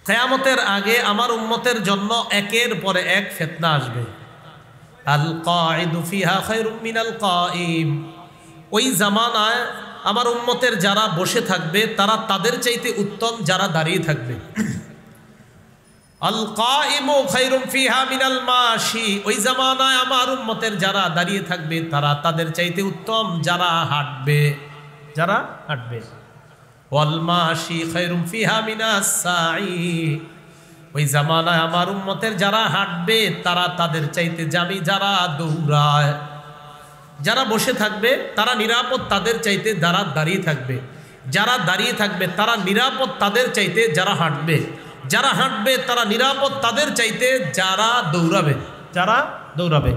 কিয়ামতের আগে আমার উম্মতের জন্য একের পরে এক ফিতনা আসবে। আল কাঈদু ফিহা খায়রুম মিনাল কাঈম। ওই জামানায় আমার উম্মতের যারা বসে থাকবে তারা তাদের চাইতে উত্তম যারা দাঁড়িয়ে থাকবে। আল কাঈমু খায়রুম ফিহা মিনাল মাশি। ওই জামানায় আমার উম্মতের যারা দাঁড়িয়ে থাকবে তারা তাদের চাইতে উত্তম যারা হাঁটবে, যারা হাঁটবে। ওয়াল মাশি খায়রুম ফিহা মিনাস সাঈ। ওই জামানায় আমার উম্মতের যারা হাঁটবে তারা তাদের চাইতে জামি যারা দৌড়ায়। যারা বসে থাকবে তারা নিরাপদ তাদের চাইতে যারা দাঁড়িয়ে থাকবে। যারা দাঁড়িয়ে থাকবে তারা নিরাপদ তাদের চাইতে যারা হাঁটবে। যারা হাঁটবে তারা নিরাপদ তাদের চাইতে যারা দৌড়াবে, যারা দৌড়াবে।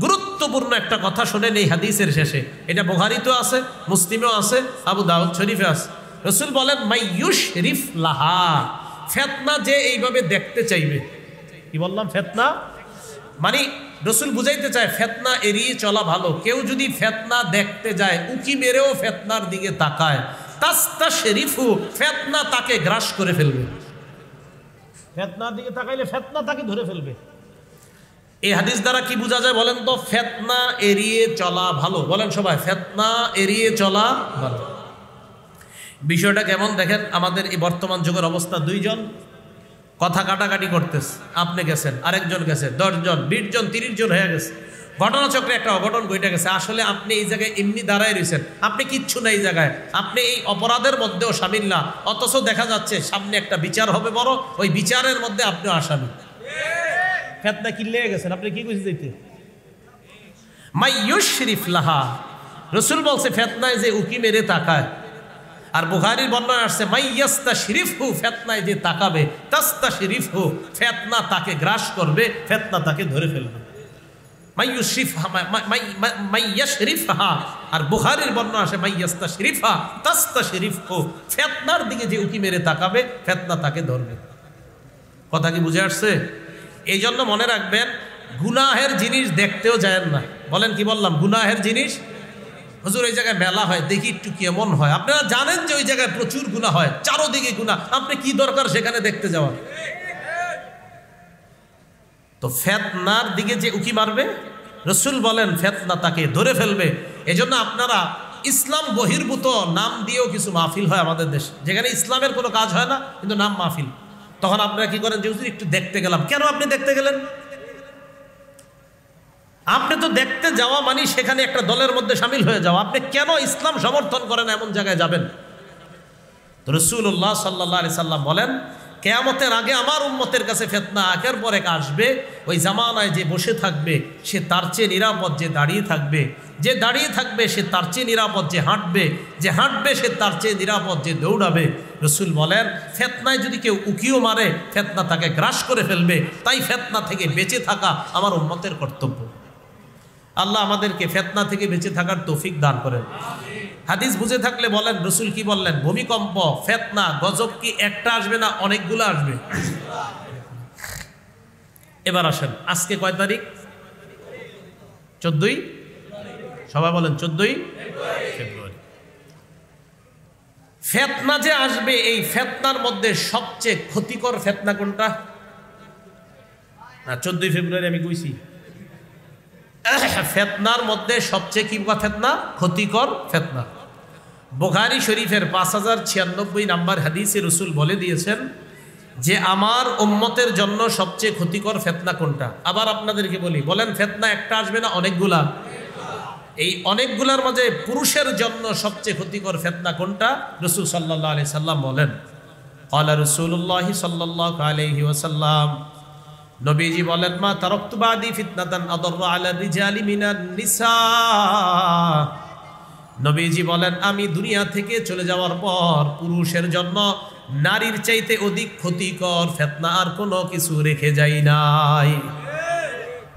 গুরুত্বপূর্ণ একটা কথা শোনেন এই হাদিসের শেষে। এটা বুখারীতেও আছে, মুসলিমেও আছে, আবু দাউদ শরীফে আছে। রাসূল বলেন মাইয়ুশরিফ লাহা। ফিতনা যে এইভাবে দেখতে চাইবে, কি বললাম ফিতনা মানে রাসূল বুঝাইতে চায় ফিতনা এড়িয়ে চলা ভালো। কেউ যদি ফিতনা দেখতে যায়, উকি মেরেও ফিতনার দিকে তাকায়, তাস্তাশরিফু, ফিতনা তাকে গ্রাস করে ফেলবে। ফিতনার দিকে তাকাইলে ফিতনা তাকে ধরে ফেলবে। এই হাদিস দ্বারা কি বোঝা যায় বলেন তো? ফিতনা এড়িয়ে চলা ভালো। বলেন সবাই, ফিতনা এড়িয়ে চলা ভালো। বিষয়টা কেমন দেখেন, আমাদের এই বর্তমান যুগের অবস্থা, দুইজন কথা কাটাকাটি করতেছে, আপনি গেছেন, আরেকজন গেছে, 10 জন 20 জন 30 জন হয়ে গেছে। ঘটনাচক্রে একটা অঘটন ঘটে গেছে। আসলে আপনি এই জায়গায় এমনি দাঁড়ায় রয়েছেন, আপনি কিচ্ছু না এই জায়গায়, আপনি এই অপরাধের মধ্যেও শামিল না, অথচ দেখা যাচ্ছে সামনে একটা বিচার হবে বড়, ওই বিচারের মধ্যে আপনিও আসামি। ফিতনা কি লেগে গেছেন, আপনি কি বুঝে যাইতে? মাইয়ুশরিফ লাহা। রাসূল বলছে ফিতনায় যে উকি মেরে তাকায়। আর বুখারীর বর্ণনা আসছে মাইয়াস্তাশরিফহু, ফিতনায় যে তাকাবে, তাস্তাশরিফহু, ফিতনা তাকে গ্রাস করবে, ফিতনা তাকে ধরে ফেলবে। মাইয়াশরিফহা। আর বুখারীর বর্ণনা আসে মাইয়াস্তাশরিফহা তাস্তাশরিফহু, ফিতনার দিকে যে উকি মেরে তাকাবে, ফিতনা তাকে ধরবে। কথা কি বুঝে আসছে? এই জন্য মনে রাখবেন, গুনাহের জিনিস দেখতেও যায়েন না। বলেন কি বললাম? গুনাহের জিনিস। হুজুর এই জায়গায় মেলা হয়, দেখি একটু কেমন হয়। আপনারা জানেন যে ওই জায়গায় প্রচুর গুনাহ হয়, চারোদিকে গুনাহ, আপনি কি দরকার সেখানে দেখতে যাওয়ার? তো ফিতনার দিকে যে উকি মারবে, রাসূল বলেন ফিতনা তাকে ধরে ফেলবে। এজন্য আপনারা ইসলাম বহির্ভূত নাম দিয়েও কিছু মাহফিল হয় আমাদের দেশে, যেখানে ইসলামের কোনো কাজ হয় না কিন্তু নাম মাহফিল। তখন আপনারা কি করেন? যে হুজুর একটু দেখতে গেলাম। কেন আপনি দেখতে গেলেন? আপনি তো দেখতে যাওয়া মানে সেখানে একটা দলের মধ্যে শামিল হয়ে যাওয়া। আপনি কেন ইসলাম সমর্থন করেন এমন জায়গায় যাবেন? তো রাসূলুল্লাহ সাল্লাল্লাহু আলাইহি সাল্লাম বলেন কিয়ামতের আগে আমার উম্মতের কাছে ফিতনা একের পর এক আসবে। ওই জামানায় যে বসে থাকবে সে তার চেয়ে নিরাপদ যে দাঁড়িয়ে থাকবে, যে দাঁড়িয়ে থাকবে সে তার চেয়ে নিরাপদ যে হাঁটবে, যে হাঁটবে সে তার চেয়ে নিরাপদ যে দৌড়াবে। রাসূল বলেন ফিতনায় যদি কেউ উকিও মারে, ফিতনা তাকে গ্রাস করে ফেলবে। তাই ফিতনা থেকে বেঁচে থাকা আমার উম্মতের কর্তব্য। আল্লাহ আমাদেরকে ফিতনা থেকে বেঁচে থাকার তৌফিক দান করেন। হাদিস বুঝে থাকলে বলেন রাসূল কি বললেন? ভূমিকম্প, ফিতনা, গজব কি একটা আসবে না অনেকগুলো আসবে? এবার আসেন, আজকে কয় তারিখ? 14ই, সবাই বলেন 14ই ফেব্রুয়ারি। ফিতনা যে আসবে, এই ফিতনার মধ্যে সবচেয়ে ক্ষতিকর ফিতনা কোনটা? না 14ই ফেব্রুয়ারি আমি কইছি। ফিতনার মধ্যে সবচেয়ে কি ফিতনা? ক্ষতিকর ফিতনা। বুখারী শরীফের 5096 নাম্বার হাদিসে রাসূল বলে দিয়েছেন যে আমার উম্মতের জন্য সবচেয়ে ক্ষতিকর ফিতনা কোনটা। আবার আপনাদেরকে বলি, বলেন ফিতনা একটা আসবে না অনেকগুলা? এই অনেকগুলার মাঝে পুরুষের জন্য সবচেয়ে ক্ষতিকর ফিতনা কোনটা? রাসূল সাল্লাল্লাহু আলাইহি সাল্লাম বলেন, ক্বালা রাসূলুল্লাহ সাল্লাল্লাহু আলাইহি ওয়াসাল্লাম, নবীজি বলেন মা তারাকতু বাদি ফিতনাতান আদাররা আলা রিজালি মিনান নিসা। নবীজি বলেন আমি দুনিয়া থেকে চলে যাওয়ার পর পুরুষের জন্য নারীর চাইতে অধিক ক্ষতিকর ফিতনা আর কোনো কিছু রেখে যাই নাই।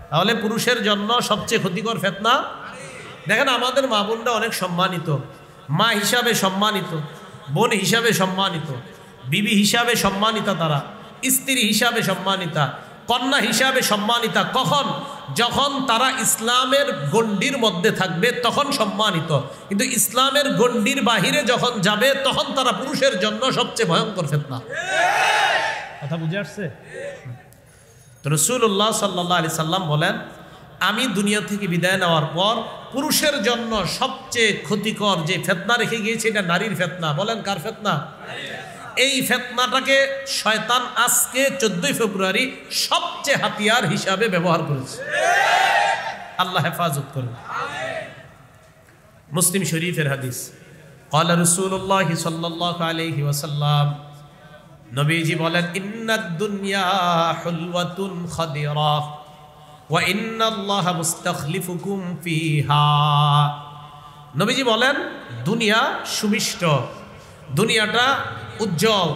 তাহলে পুরুষের জন্য সবচেয়ে ক্ষতিকর ফিতনা। দেখেন আমাদের মা বোনরা অনেক সম্মানিত, মা হিসাবে সম্মানিত, বোন হিসাবে সম্মানিত, বিবি হিসাবে সম্মানিতা, তারা স্ত্রী হিসাবে সম্মানিতা, কন্যা হিসাবে সম্মানিতা। কখন? যখন তারা ইসলামের গণ্ডির মধ্যে থাকবে তখন সম্মানিত, কিন্তু ইসলামের গণ্ডির বাহিরে যখন যাবে তখন তারা পুরুষের জন্য সবচেয়ে ভয়ঙ্কর ফিতনা। কথা বুঝে আসছে? রাসূলুল্লাহ সাল্লাল্লাহু আলাইহি সাল্লাম বলেন, আমি দুনিয়া থেকে বিদায় নেওয়ার পর পুরুষের জন্য সবচেয়ে ক্ষতিকর যে ফিতনা রেখে গিয়েছে এটা নারীর ফিতনা। বলেন কার ফিতনা? এই ফিতনাটাকে শয়তান আজকে 14 ফেব্রুয়ারি সবচেয়ে হাতিয়ার হিসাবে ব্যবহার করেছে। আল্লাহ হেফাজত করুন। মুসলিম শরীফের হাদিস, ক্বালা রাসূলুল্লাহ সাল্লাল্লাহু আলাইহি ওয়াসাল্লাম, নবীজি বলেন, ইন্নাদ দুনিয়া হুলওয়াতুন খাদিরা ওয়া ইন্নাল্লাহা মুস্তাখলিফুকুম ফিহা। নবীজি বলেন, দুনিয়া সুমিষ্ট, দুনিয়াটা উজ্জ্বল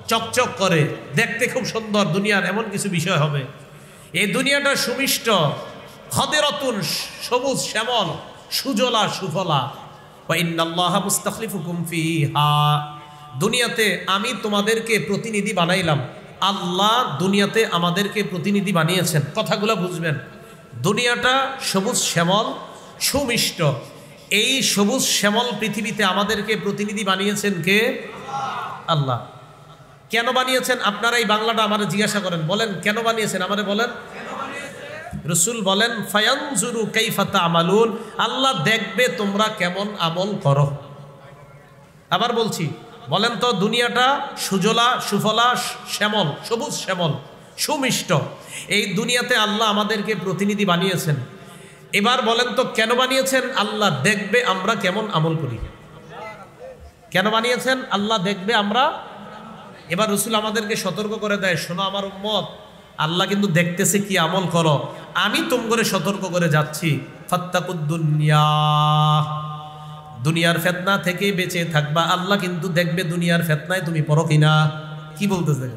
চকচক করে, দেখতে খুব সুন্দর, দুনিয়ার এমন কিছু বিষয় হবে। এই দুনিয়াটা সুমিষ্ট, খাদিরাতুন সবুজ শ্যামল, সুজলা সুফলা, ওয়া ইন্নাল্লাহা মুস্তাখলিফুকুম ফিহা। দুনিয়াতে আমি তোমাদেরকে প্রতিনিধি বানাইলাম। আল্লাহ দুনিয়াতে আমাদেরকে প্রতিনিধি বানিয়েছেন। কথাগুলো বুঝবেন। দুনিয়াটা সবুজ শ্যামল সুমিষ্ট, এই সবুজ শ্যামল পৃথিবীতে আমাদেরকে প্রতিনিধি বানিয়েছেন কে? আল্লাহ। কেন বানিয়েছেন? আপনারা এই বাংলাটা আমারে জিজ্ঞাসা করেন, বলেন কেন বানিয়েছেন, আমারে বলেন। রাসূল বলেন, ফায়ানজুরু কাইফা তা'মালুন, আল্লাহ দেখবে তোমরা কেমন আমল করো। আবার বলছি, বলেন তো, দুনিয়াটা সুজলা সুফলা শ্যামল, সবুজ শ্যামল সুমিষ্ট, এই দুনিয়াতে আল্লাহ আমাদেরকে প্রতিনিধি বানিয়েছেন। এবার বলেন তো কেন বানিয়েছেন? আল্লাহ দেখবে আমরা কেমন আমল করি। কেন বানিয়েছেন? আল্লাহ দেখবে আমরা। এবার রাসূল আমাদেরকে সতর্ক করে দেয়, শোনো আমার উম্মত, আল্লাহ কিন্তু দেখতেছে কি আমল করো। আমি তোমাকে সতর্ক করে যাচ্ছি, ফাত্তাকুদ দুনিয়া, দুনিয়ার ফিতনা থেকে বেঁচে থাকবা। আল্লাহ কিন্তু দেখবে দুনিয়ার ফিতনায় তুমি পড়ো কিনা। কি বলতেছে?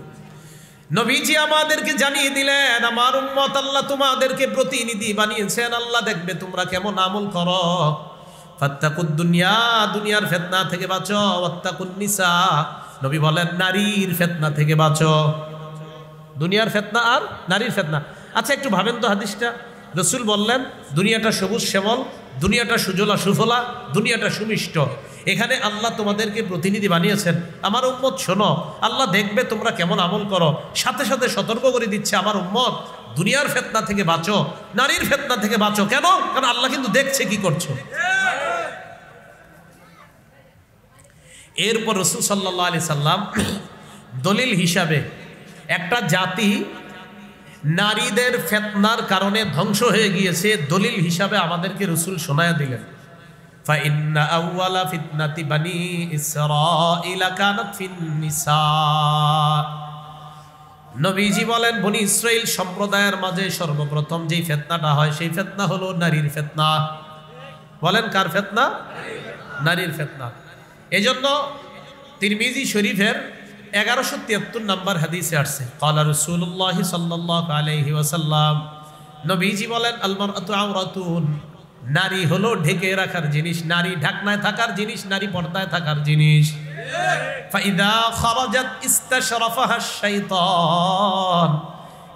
নবীজি আমাদেরকে জানিয়ে দিলেন, আমার উম্মত, আল্লাহ তোমাদেরকে প্রতিনিধি বানিয়েছেন, আল্লাহ দেখবে তোমরা কেমন আমল করো। ফাত্তাকুদ দুনিয়া, দুনিয়ার ফিতনা থেকে বাঁচো। ওয়াত্তাকুন নিসা, নবী বলেন নারীর ফিতনা থেকে বাঁচো। দুনিয়ার ফিতনা আর নারীর ফিতনা। আচ্ছা একটু ভাবেন তো হাদিসটা। রাসূল বললেন দুনিয়াটা সবুজ শ্যামল, দুনিয়াটা সুজলা সুফলা, দুনিয়াটা সুমিষ্ট, এখানে আল্লাহ তোমাদেরকে প্রতিনিধি বানিয়েছেন। আমার উম্মত শোনো, আল্লাহ দেখবে তোমরা কেমন আমল করো। সাথে সাথে সতর্ক করে দিচ্ছে, আমার উম্মত দুনিয়ার ফিতনা থেকে বাঁচো, নারীর ফিতনা থেকে বাঁচো। কেন? কারণ আল্লাহ কিন্তু দেখছে কি করছো। এরপর রাসূল সাল্লাল্লাহু আলাইহি সাল্লাম দলিল হিসাবে একটা জাতি নারীদের ফিতনার কারণে ধ্বংস হয়ে গিয়েছে, দলিল হিসাবে আমাদেরকে রাসূল শোনায়া দিলেন, ফাইন্না আউওয়ালা ফিতনাতি বানি ইসরাঈলা কানাত ফিন নিসা। নবীজি বলেন, বনি ইসরাইল সম্প্রদায়ের মাঝে সর্বপ্রথম যেই ফিতনাটা হয় সেই ফিতনা হলো নারীর ফিতনা। বলেন কার ফিতনা? নারীর ফিতনা। এজন্য তিরমিজি শরীফের 1173 নম্বর হাদিসে আসছে, ক্বালা রাসূলুল্লাহ সাল্লাল্লাহু আলাইহি ওয়াসাল্লাম, নবীজি বলেন, আল মারআতু আওরাতুন, নারী হলো ঢেকে রাখার জিনিস, নারী ঢাকনায় থাকার জিনিস, নারী পর্দায় থাকার জিনিস। ফাইদা খারাজাত ইস্তাশরাফাহা শাইতান,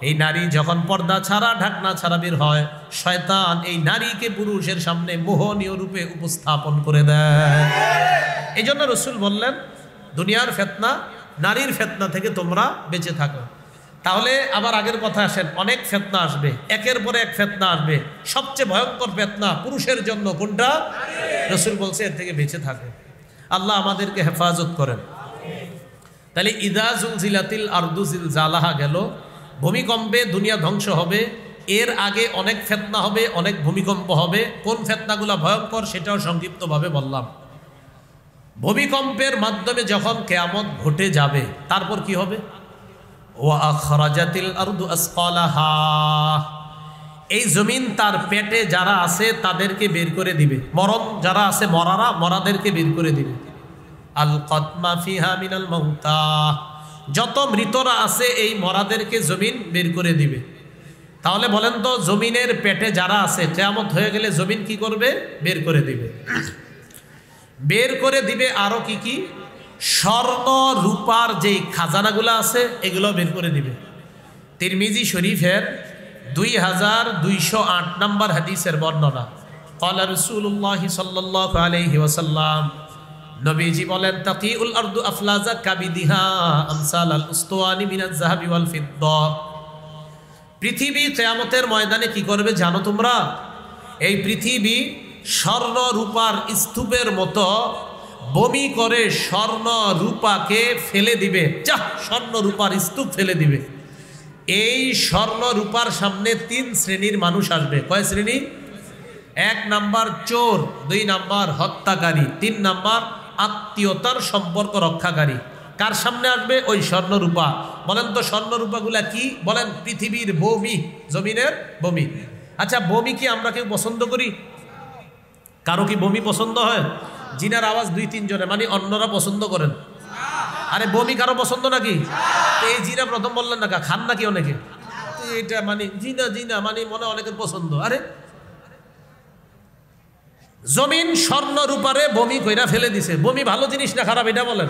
এই নারী যখন পর্দা ছাড়া ঢাকনা ছাড়া বের হয়, শয়তান এই নারীকে পুরুষের সামনে মোহনীয় রূপে উপস্থাপন করে দেয়। এই জন্য রাসূল বললেন দুনিয়ার ফিতনা, নারীর ফিতনা থেকে তোমরা বেঁচে থাকো। তাহলে আবার আগের কথা আসেন, অনেক ফিতনা আসবে, একের পরে এক ফিতনা আসবে। সবচেয়ে ভয়ঙ্কর ফিতনা পুরুষের জন্য কোনটা? রাসূল বলছে এর থেকে বেঁচে থাকো। আল্লাহ আমাদেরকে হেফাজত করেন। তাহলে ইদা জুলজিলাতিল আরদু জিলজালাহা গেল, ভূমিকম্পে দুনিয়া ধ্বংস হবে। এর আগে অনেক ফিতনা হবে, অনেক ভূমিকম্প হবে। কোন ফিতনাগুলো ভয়ঙ্কর সেটাও সংক্ষিপ্তভাবে বললাম। ভূমিকম্পের মাধ্যমে যখন কিয়ামত ঘটে যাবে, তারপর কি হবে? ওয়া আখরাজাতিল আরদু আসকালাহা, এই জমিন তার পেটে যারা আছে তাদেরকে বের করে দিবে। মরণ যারা আছে, মরাদেরকে বের করে দিবে। আল কতমা ফিহা মিনাল মাউতা, যত মৃতরা আছে এই মরাদেরকে জমিন বের করে দিবে। তাহলে বলেন তো, জমিনের পেটে যারা আছে কিয়ামত হয়ে গেলে জমিন কি করবে? বের করে দিবে। বের করে দিবে আরো কি কি? স্বর্ণ রূপার যেই খাজানাগুলো আছে এগুলো বের করে দিবে। তিরমিজি শরীফের 2208 নম্বর হাদিসের বর্ণনা, ক্বালা রাসূলুল্লাহ সাল্লাল্লাহু আলাইহি ওয়াসাল্লাম, নবীজি বলেন তাকিউল আরদু আফলাজা কাবিদিহা আমসাল আল উস্তানি মিনাজ যাহাবি ওয়াল ফিদ্দা। পৃথিবী কিয়ামতের ময়দানে কি করবে জানো তোমরা? এই পৃথিবী স্বর্ণ রূপার স্তূপের মতো বমি করে স্বর্ণ রূপাকে ফেলে দিবে। যা স্বর্ণ রূপার স্তূপ ফেলে দিবে। এই স্বর্ণ রূপার সামনে 3 শ্রেণীর মানুষ আসবে। কয় শ্রেণী? 1 নাম্বার চোর, 2 নাম্বার হত্যাকারী, 3 নাম্বার আত্মীয়তার সম্পর্ক রক্ষাকারী। কার সামনে আসবে? ওই স্বর্ণরূপা। বলেন তো স্বর্ণরূপাগুলা কি? বলেন পৃথিবীর ভূমি, জমিনের ভূমি। আচ্ছা বমি কি আমরা কেউ পছন্দ করি? কারো কি বমি পছন্দ হয়? জিনার আওয়াজ 2-3 জনে, মানে অন্যরা পছন্দ করেন। আরে বমি কারো পছন্দ নাকি? এই জিনা প্রথম বললেন না, খান নাকি অনেকে? এটা মানে জিনা জিনা মানে মনে অনেকের পছন্দ। আরে জমিন স্বর্ণ রূপারে বমি কইরা ফেলে দিছে। বমি ভালো জিনিস না খারাপ এটা বলেন?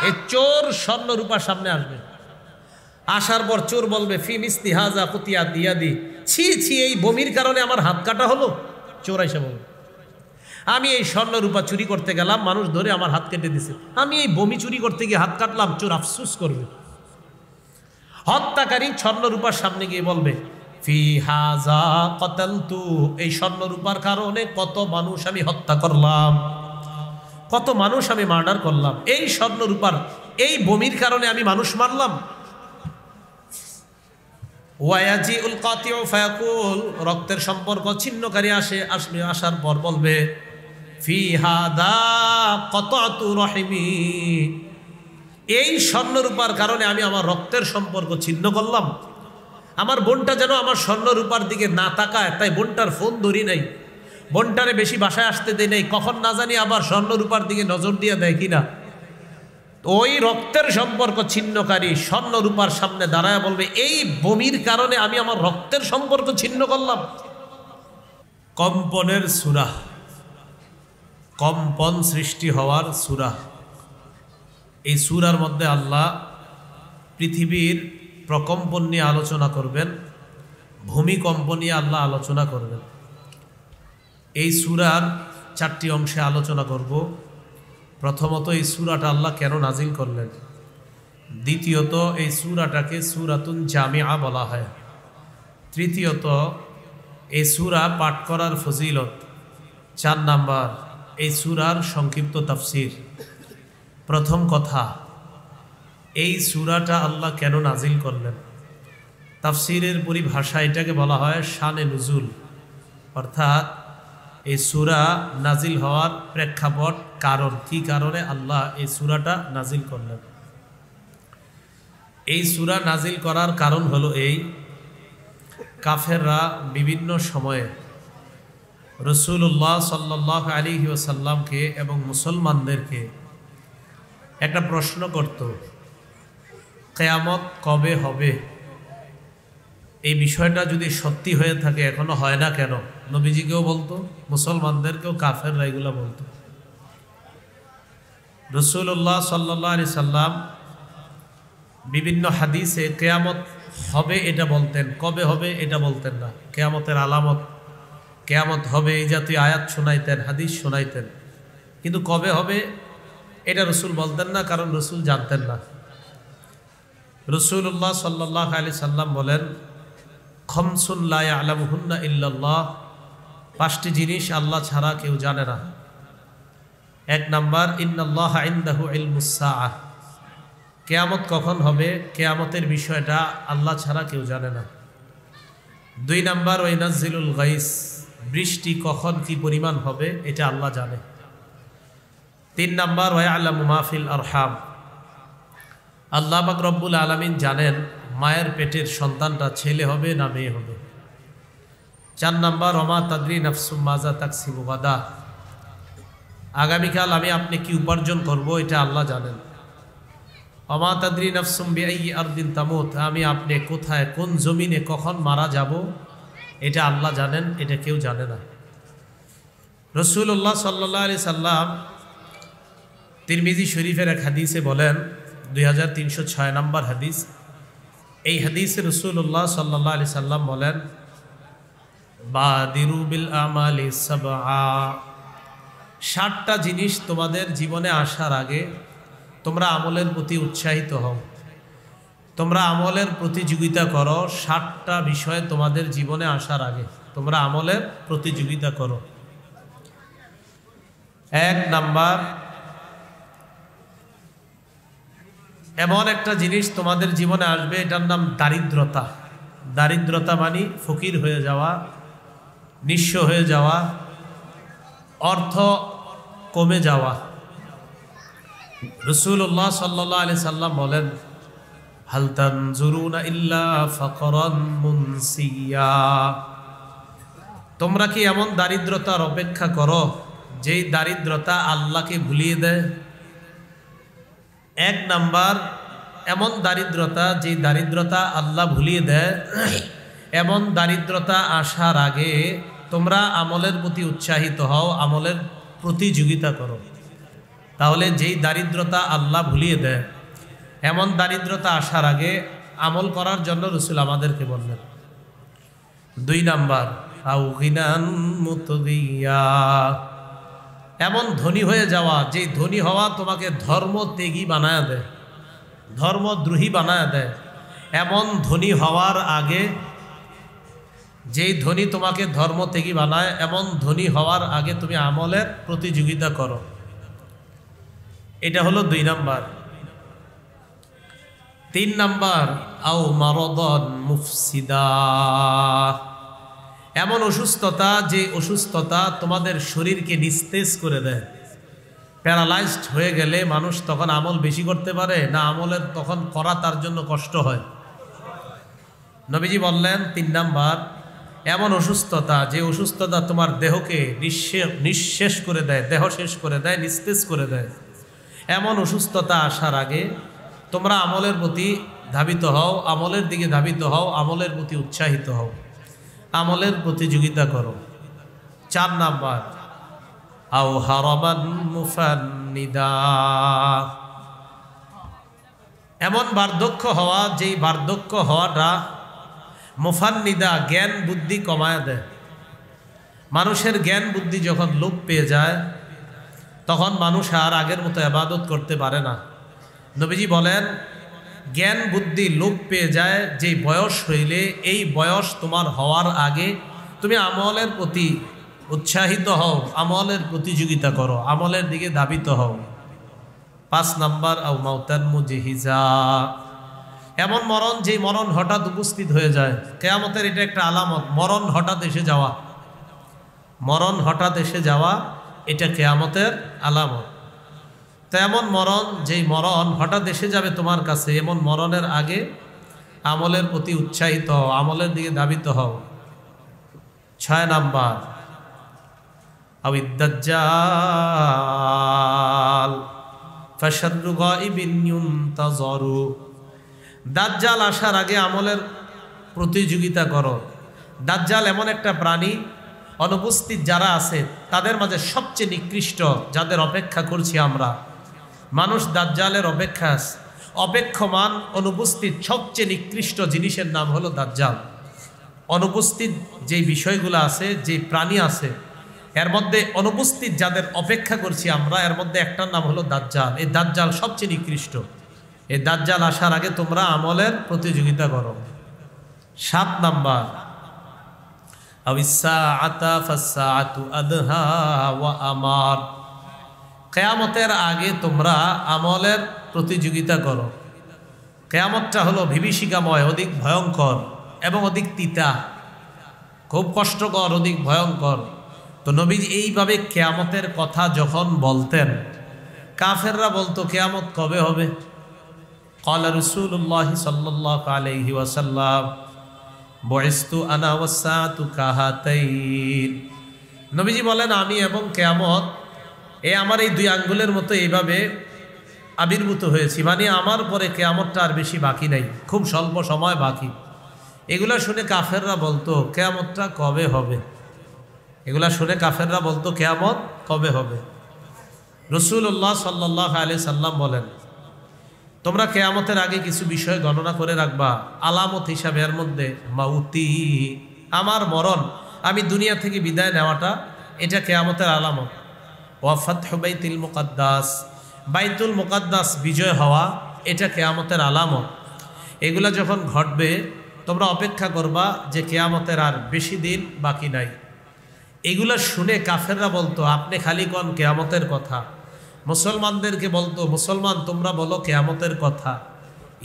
এই চোর স্বর্ণ রূপার সামনে আসবে। আসার পর চোর বলবে ফি মিস্তি হাজা কুতিয়া দিয়াদি, ছি ছি এই বমির কারণে আমার হাত কাটা হলো। চোর আইসা বলবে আমি এই স্বর্ণ রূপা চুরি করতে গেলাম, মানুষ ধরে আমার হাত কেটে দিছে, আমি এই বমি চুরি করতে গিয়ে হাত কাটলাম। চোর আফসোস করবে। হত্যাকারী স্বর্ণ রূপার সামনে গিয়ে বলবে ফি হাজা কতালতু, এই স্বর্ণ রূপার কারণে কত মানুষ আমি হত্যা করলাম, কত মানুষ আমি মার্ডার করলাম, এই স্বর্ণ রূপার এই বমির কারণে আমি মানুষ মারলাম। ওয়ায়াজিউল কাতিউ ফায়াকুল, রক্তের সম্পর্ক ছিন্নকারী আসবে, আসার পর বলবে ফি হাদা কতাতু রহিমি, এই স্বর্ণরূপার কারণে আমি আমার রক্তের সম্পর্ক ছিন্ন করলাম। আমার বোনটা যেন আমার স্বর্ণরূপার দিকে না তাকায়, তাই বোনটার ফোন ধরি নাই, বোনটারে বেশি বাসায় আসতে দেয় নাই, কখন না জানি আবার স্বর্ণরূপার দিকে নজর দিয়ে দেয় কিনা। ওই রক্তের সম্পর্ক ছিন্নকারী স্বর্ণরূপার সামনে দাঁড়ায় বলবে এই বমির কারণে আমি আমার রক্তের সম্পর্ক ছিন্ন করলাম। কম্পনের সূরা, কম্পন সৃষ্টি হওয়ার সূরা। এই সূরার মধ্যে আল্লাহ পৃথিবীর প্রকম্পন নিয়ে আলোচনা করবেন, ভূমিকম্প নিয়ে আল্লাহ আলোচনা করবেন। এই সূরার 4টি অংশে আলোচনা করব। প্রথমত এই সূরাটা আল্লাহ কেন নাজিল করলেন, দ্বিতীয়ত এই সূরাটাকে সূরাতুন জামিআ বলা হয়, তৃতীয়ত এই সূরা পাঠ করার ফজিলত, 4 নাম্বার এই সূরার সংক্ষিপ্ত তাফসীর। প্রথম কথা, এই সূরাটা আল্লাহ কেন নাজিল করলেন? তাফসীরের পরিভাষা এটাকে বলা হয় শানে নুজুল, অর্থাৎ এই সূরা নাজিল হওয়ার প্রেক্ষাপট, কারণ কি কারণে আল্লাহ এই সূরাটা নাজিল করলেন। এই সূরা নাজিল করার কারণ হলো এই, কাফেররা বিভিন্ন সময়ে রাসূলুল্লাহ সাল্লাল্লাহু আলাইহি ওয়াসাল্লামকে এবং মুসলমানদেরকে একটা প্রশ্ন করত, কিয়ামত কবে হবে? এই বিষয়টা যদি সত্যি হয়ে থাকে এখনো হয় না কেন? নবীজিকেও বলতো, মুসলমানদেরকেও কাফেররা এগুলো বলতো। রাসূলুল্লাহ সাল্লাল্লাহু আলাইহি সাল্লাম বিভিন্ন হাদিসে কিয়ামত হবে এটা বলতেন, কবে হবে এটা বলতেন না। কিয়ামতের আলামত, কিয়ামত হবে এই জাতীয় আয়াত শোনাইতেন, হাদিস শোনাইতেন, কিন্তু কবে হবে এটা রসুল বলতেন না, কারণ রসুল জানতেন না। রাসূলুল্লাহ সাল্লাল্লাহু আলাইহি সাল্লাম বলেন খামসুন লা ইয়ালামুহুন্না ইল্লাল্লাহ, 5টি জিনিস আল্লাহ ছাড়া কেউ জানে না। 1 নাম্বার ইন্নাল্লাহা ইনদাহু ইলমুস সাআহ, কিয়ামত কখন হবে কিয়ামতের বিষয়টা আল্লাহ ছাড়া কেউ জানে না। 2 নাম্বার ওয়াইনাজ্জিলুল গাইস, বৃষ্টি কখন কি পরিমাণ হবে এটা আল্লাহ জানে। 3 নাম্বার ওয়ায়ালামু মা ফিল আরহাম, আল্লাহ পাক রব্বুল আলামিন জানেন মায়ের পেটের সন্তানটা ছেলে হবে না মেয়ে হবে। 4 নাম্বার ওমা তাদরি নাফসুম মাজা তাকসিবু গাদা, আগামীকাল আমি আপনি কি উপার্জন করব এটা আল্লাহ জানেন। ওমা তাদরি নাফসুম বিআইয়ি আরদিন তামুত, আমি আপনি কোথায় কোন জমিনে কখন মারা যাব এটা আল্লাহ জানেন, এটা কেউ জানে না। রাসূলুল্লাহ সাল্লাল্লাহু আলাইহি সাল্লাম তিরমিজি শরীফের এক হাদিসে বলেন, 2306 নম্বর হাদিস, এই হাদিসে রাসূলুল্লাহ সাল্লাল্লাহু আলাইহি সাল্লাম বলেন বাদিরু বিল আমালি সাবআ 60টা জিনিস তোমাদের জীবনে আসার আগে তোমরা আমলের প্রতি উৎসাহিত হও, তোমরা আমলের প্রতিযোগিতা করো। 60টা বিষয় তোমাদের জীবনে আসার আগে তোমরা আমলের প্রতিযোগিতা করো। 1 নাম্বার, এমন একটা জিনিস তোমাদের জীবনে আসবে, এটার নাম দারিদ্রতা। দারিদ্রতা মানে ফকির হয়ে যাওয়া, নিঃস্ব হয়ে যাওয়া, অর্থ কমে যাওয়া। রাসূলুল্লাহ সাল্লাল্লাহু আলাইহি সাল্লাম বলেন, হাল তানজুরুনা ইল্লা ফাকরান মুনসিয়া। তোমরা কি এমন দারিদ্রতার অপেক্ষা করো যেই দারিদ্রতা আল্লাহকে ভুলিয়ে দেয়? 1 নাম্বার, এমন দারিদ্রতা যেই দারিদ্রতা আল্লাহ ভুলিয়ে দেয়, এমন দারিদ্রতা আসার আগে তোমরা আমলের প্রতি উৎসাহিত হও, আমলের প্রতিযোগিতা করো। তাহলে যেই দারিদ্রতা আল্লাহ ভুলিয়ে দেয়, এমন দারিদ্রতা আসার আগে আমল করার জন্য রাসূল আমাদেরকে বললেন। 2 নাম্বার, আও গিনান মুতগিয়া, এমন ধনী হয়ে যাওয়া, যেই ধনী হওয়া তোমাকে ধর্ম ত্যাগী বানায় দেয়, ধর্মদ্রোহী বানায় দেয়। এমন ধনী হওয়ার আগে, যেই ধনী তোমাকে ধর্ম ত্যাগী বানায়, এমন ধনী হওয়ার আগে তুমি আমলের প্রতিযোগিতা করো। এটা হলো 2 নাম্বার। 3 নাম্বার, আও মারাদান মুফসিদা, এমন অসুস্থতা যে অসুস্থতা তোমাদের শরীরকে নিস্তেজ করে দেয়। প্যারালাইজড হয়ে গেলে মানুষ তখন আমল বেশি করতে পারে না, আমলের তখন করা তার জন্য কষ্ট হয়। নবীজি বললেন 3 নাম্বার, এমন অসুস্থতা যে অসুস্থতা তোমার দেহকে নিঃশেষ করে দেয়, দেহ শেষ করে দেয়, নিস্তেজ করে দেয়। এমন অসুস্থতা আসার আগে তোমরা আমলের প্রতি ধাবিত হও, আমলের দিকে ধাবিত হও, আমলের প্রতি উৎসাহিত হও, আমলের প্রতিযোগিতা করো। 4 নাম্বার, আও হারামান মুফান্নিদা, এমন বার্ধক্য হওয়া যেই বার্ধক্য হওয়াটা মুফান্নিদা, জ্ঞান বুদ্ধি কমায় দেয়। মানুষের জ্ঞান বুদ্ধি যখন লোপ পেয়ে যায়, তখন মানুষ আর আগের মতো ইবাদত করতে পারে না। নবীজি বলেন, জ্ঞান বুদ্ধি লোপ পেয়ে যায় যেই বয়স হইলে, এই বয়স তোমার হওয়ার আগে তুমি আমলের প্রতি উৎসাহিত হও, আমলের প্রতিযোগিতা করো, আমলের দিকে ধাবিত হও। 5 নাম্বার, আও মাউতান মুজহিজা, এমন মরণ যেই মরণ হঠাৎ উপস্থিত হয়ে যায়। কিয়ামতের এটা একটা আলামত, মরণ হঠাৎ এসে যাওয়া। মরণ হঠাৎ এসে যাওয়া এটা কিয়ামতের আলামত। তো এমন মরণ যেই মরণ হঠাৎ এসে যাবে তোমার কাছে, এমন মরণের আগে আমলের প্রতি উৎসাহিত হও, আমলের দিকে ধাবিত হও। 6 নাম্বার, আবিদ দাজ্জাল ফাশাররু গায়বিন ইউনতাযারু, দাজ্জাল আসার আগে আমলের প্রতিযোগিতা করো। দাজ্জাল এমন একটা প্রাণী, অনুপস্থিত যারা আছে তাদের মাঝে সবচেয়ে নিকৃষ্ট, যাদের অপেক্ষা করছি আমরা। মানুষ দাজ্জালের অপেক্ষমান অনুপস্থিত সবচেয়ে নিকৃষ্ট জিনিসের নাম হলো দাজ্জাল। অনুপস্থিত যেই বিষয়গুলো আছে, যে প্রাণী আছে, এর মধ্যে অনুপস্থিত যাদের অপেক্ষা করছি আমরা, এর মধ্যে একটার নাম হলো দাজ্জাল। এই দাজ্জাল সবচেয়ে নিকৃষ্ট। এই দাজ্জাল আসার আগে তোমরা আমলের প্রতিযোগিতা করো। 7 নাম্বার, আবিসসাআতা ফাসসাআতু আদহা ওয়া আমার, কিয়ামতের আগে তোমরা আমলের প্রতিযোগিতা করো। কিয়ামতটা হলো বিভীষিকাময়, অধিক ভয়ঙ্কর এবং অধিক তিতা, খুব কষ্টকর, অধিক ভয়ঙ্কর। তো নবীজি এইভাবে কিয়ামতের কথা যখন বলতেন, কাফেররা বলতো কিয়ামত কবে হবে? ক্বালা রাসূলুল্লাহ সাল্লাল্লাহু আলাইহি ওয়াসাল্লাম, বুইসতু আনা ওয়াসসাআতু কাহাতাইন, নবীজি বলেন, আমি এবং কিয়ামত আমার এই 2 আঙ্গুলের মতো এইভাবে আবির্ভূত হয়েছি, মানে আমার পরে কিয়ামতটা আর বেশি বাকি নাই, খুব স্বল্প সময় বাকি। এগুলা শুনে কাফেররা বলতো কিয়ামতটা কবে হবে? এগুলা শুনে কাফেররা বলতো কিয়ামত কবে হবে? রাসূলুল্লাহ সাল্লাল্লাহু আলাইহি সাল্লাম বলেন, তোমরা কিয়ামতের আগে কিছু বিষয় গণনা করে রাখবা, আলামত হিসাবে। এর মধ্যে মাউতি, আমার মরণ, আমি দুনিয়া থেকে বিদায় নেওয়াটা, এটা কিয়ামতের আলামত। ওয়া ফাতহু বাইতুল মুকাদ্দাস, বাইতুল মুকাদ্দাস বিজয় হওয়া, এটা কিয়ামতের আলামত। এগুলা যখন ঘটবে তোমরা অপেক্ষা করবা যে কিয়ামতের আর বেশি দিন বাকি নাই। এগুলা শুনে কাফেররা বলতো, আপনি খালি কোন কিয়ামতের কথা। মুসলমানদেরকে বলতো, মুসলমান তোমরা বলো কিয়ামতের কথা।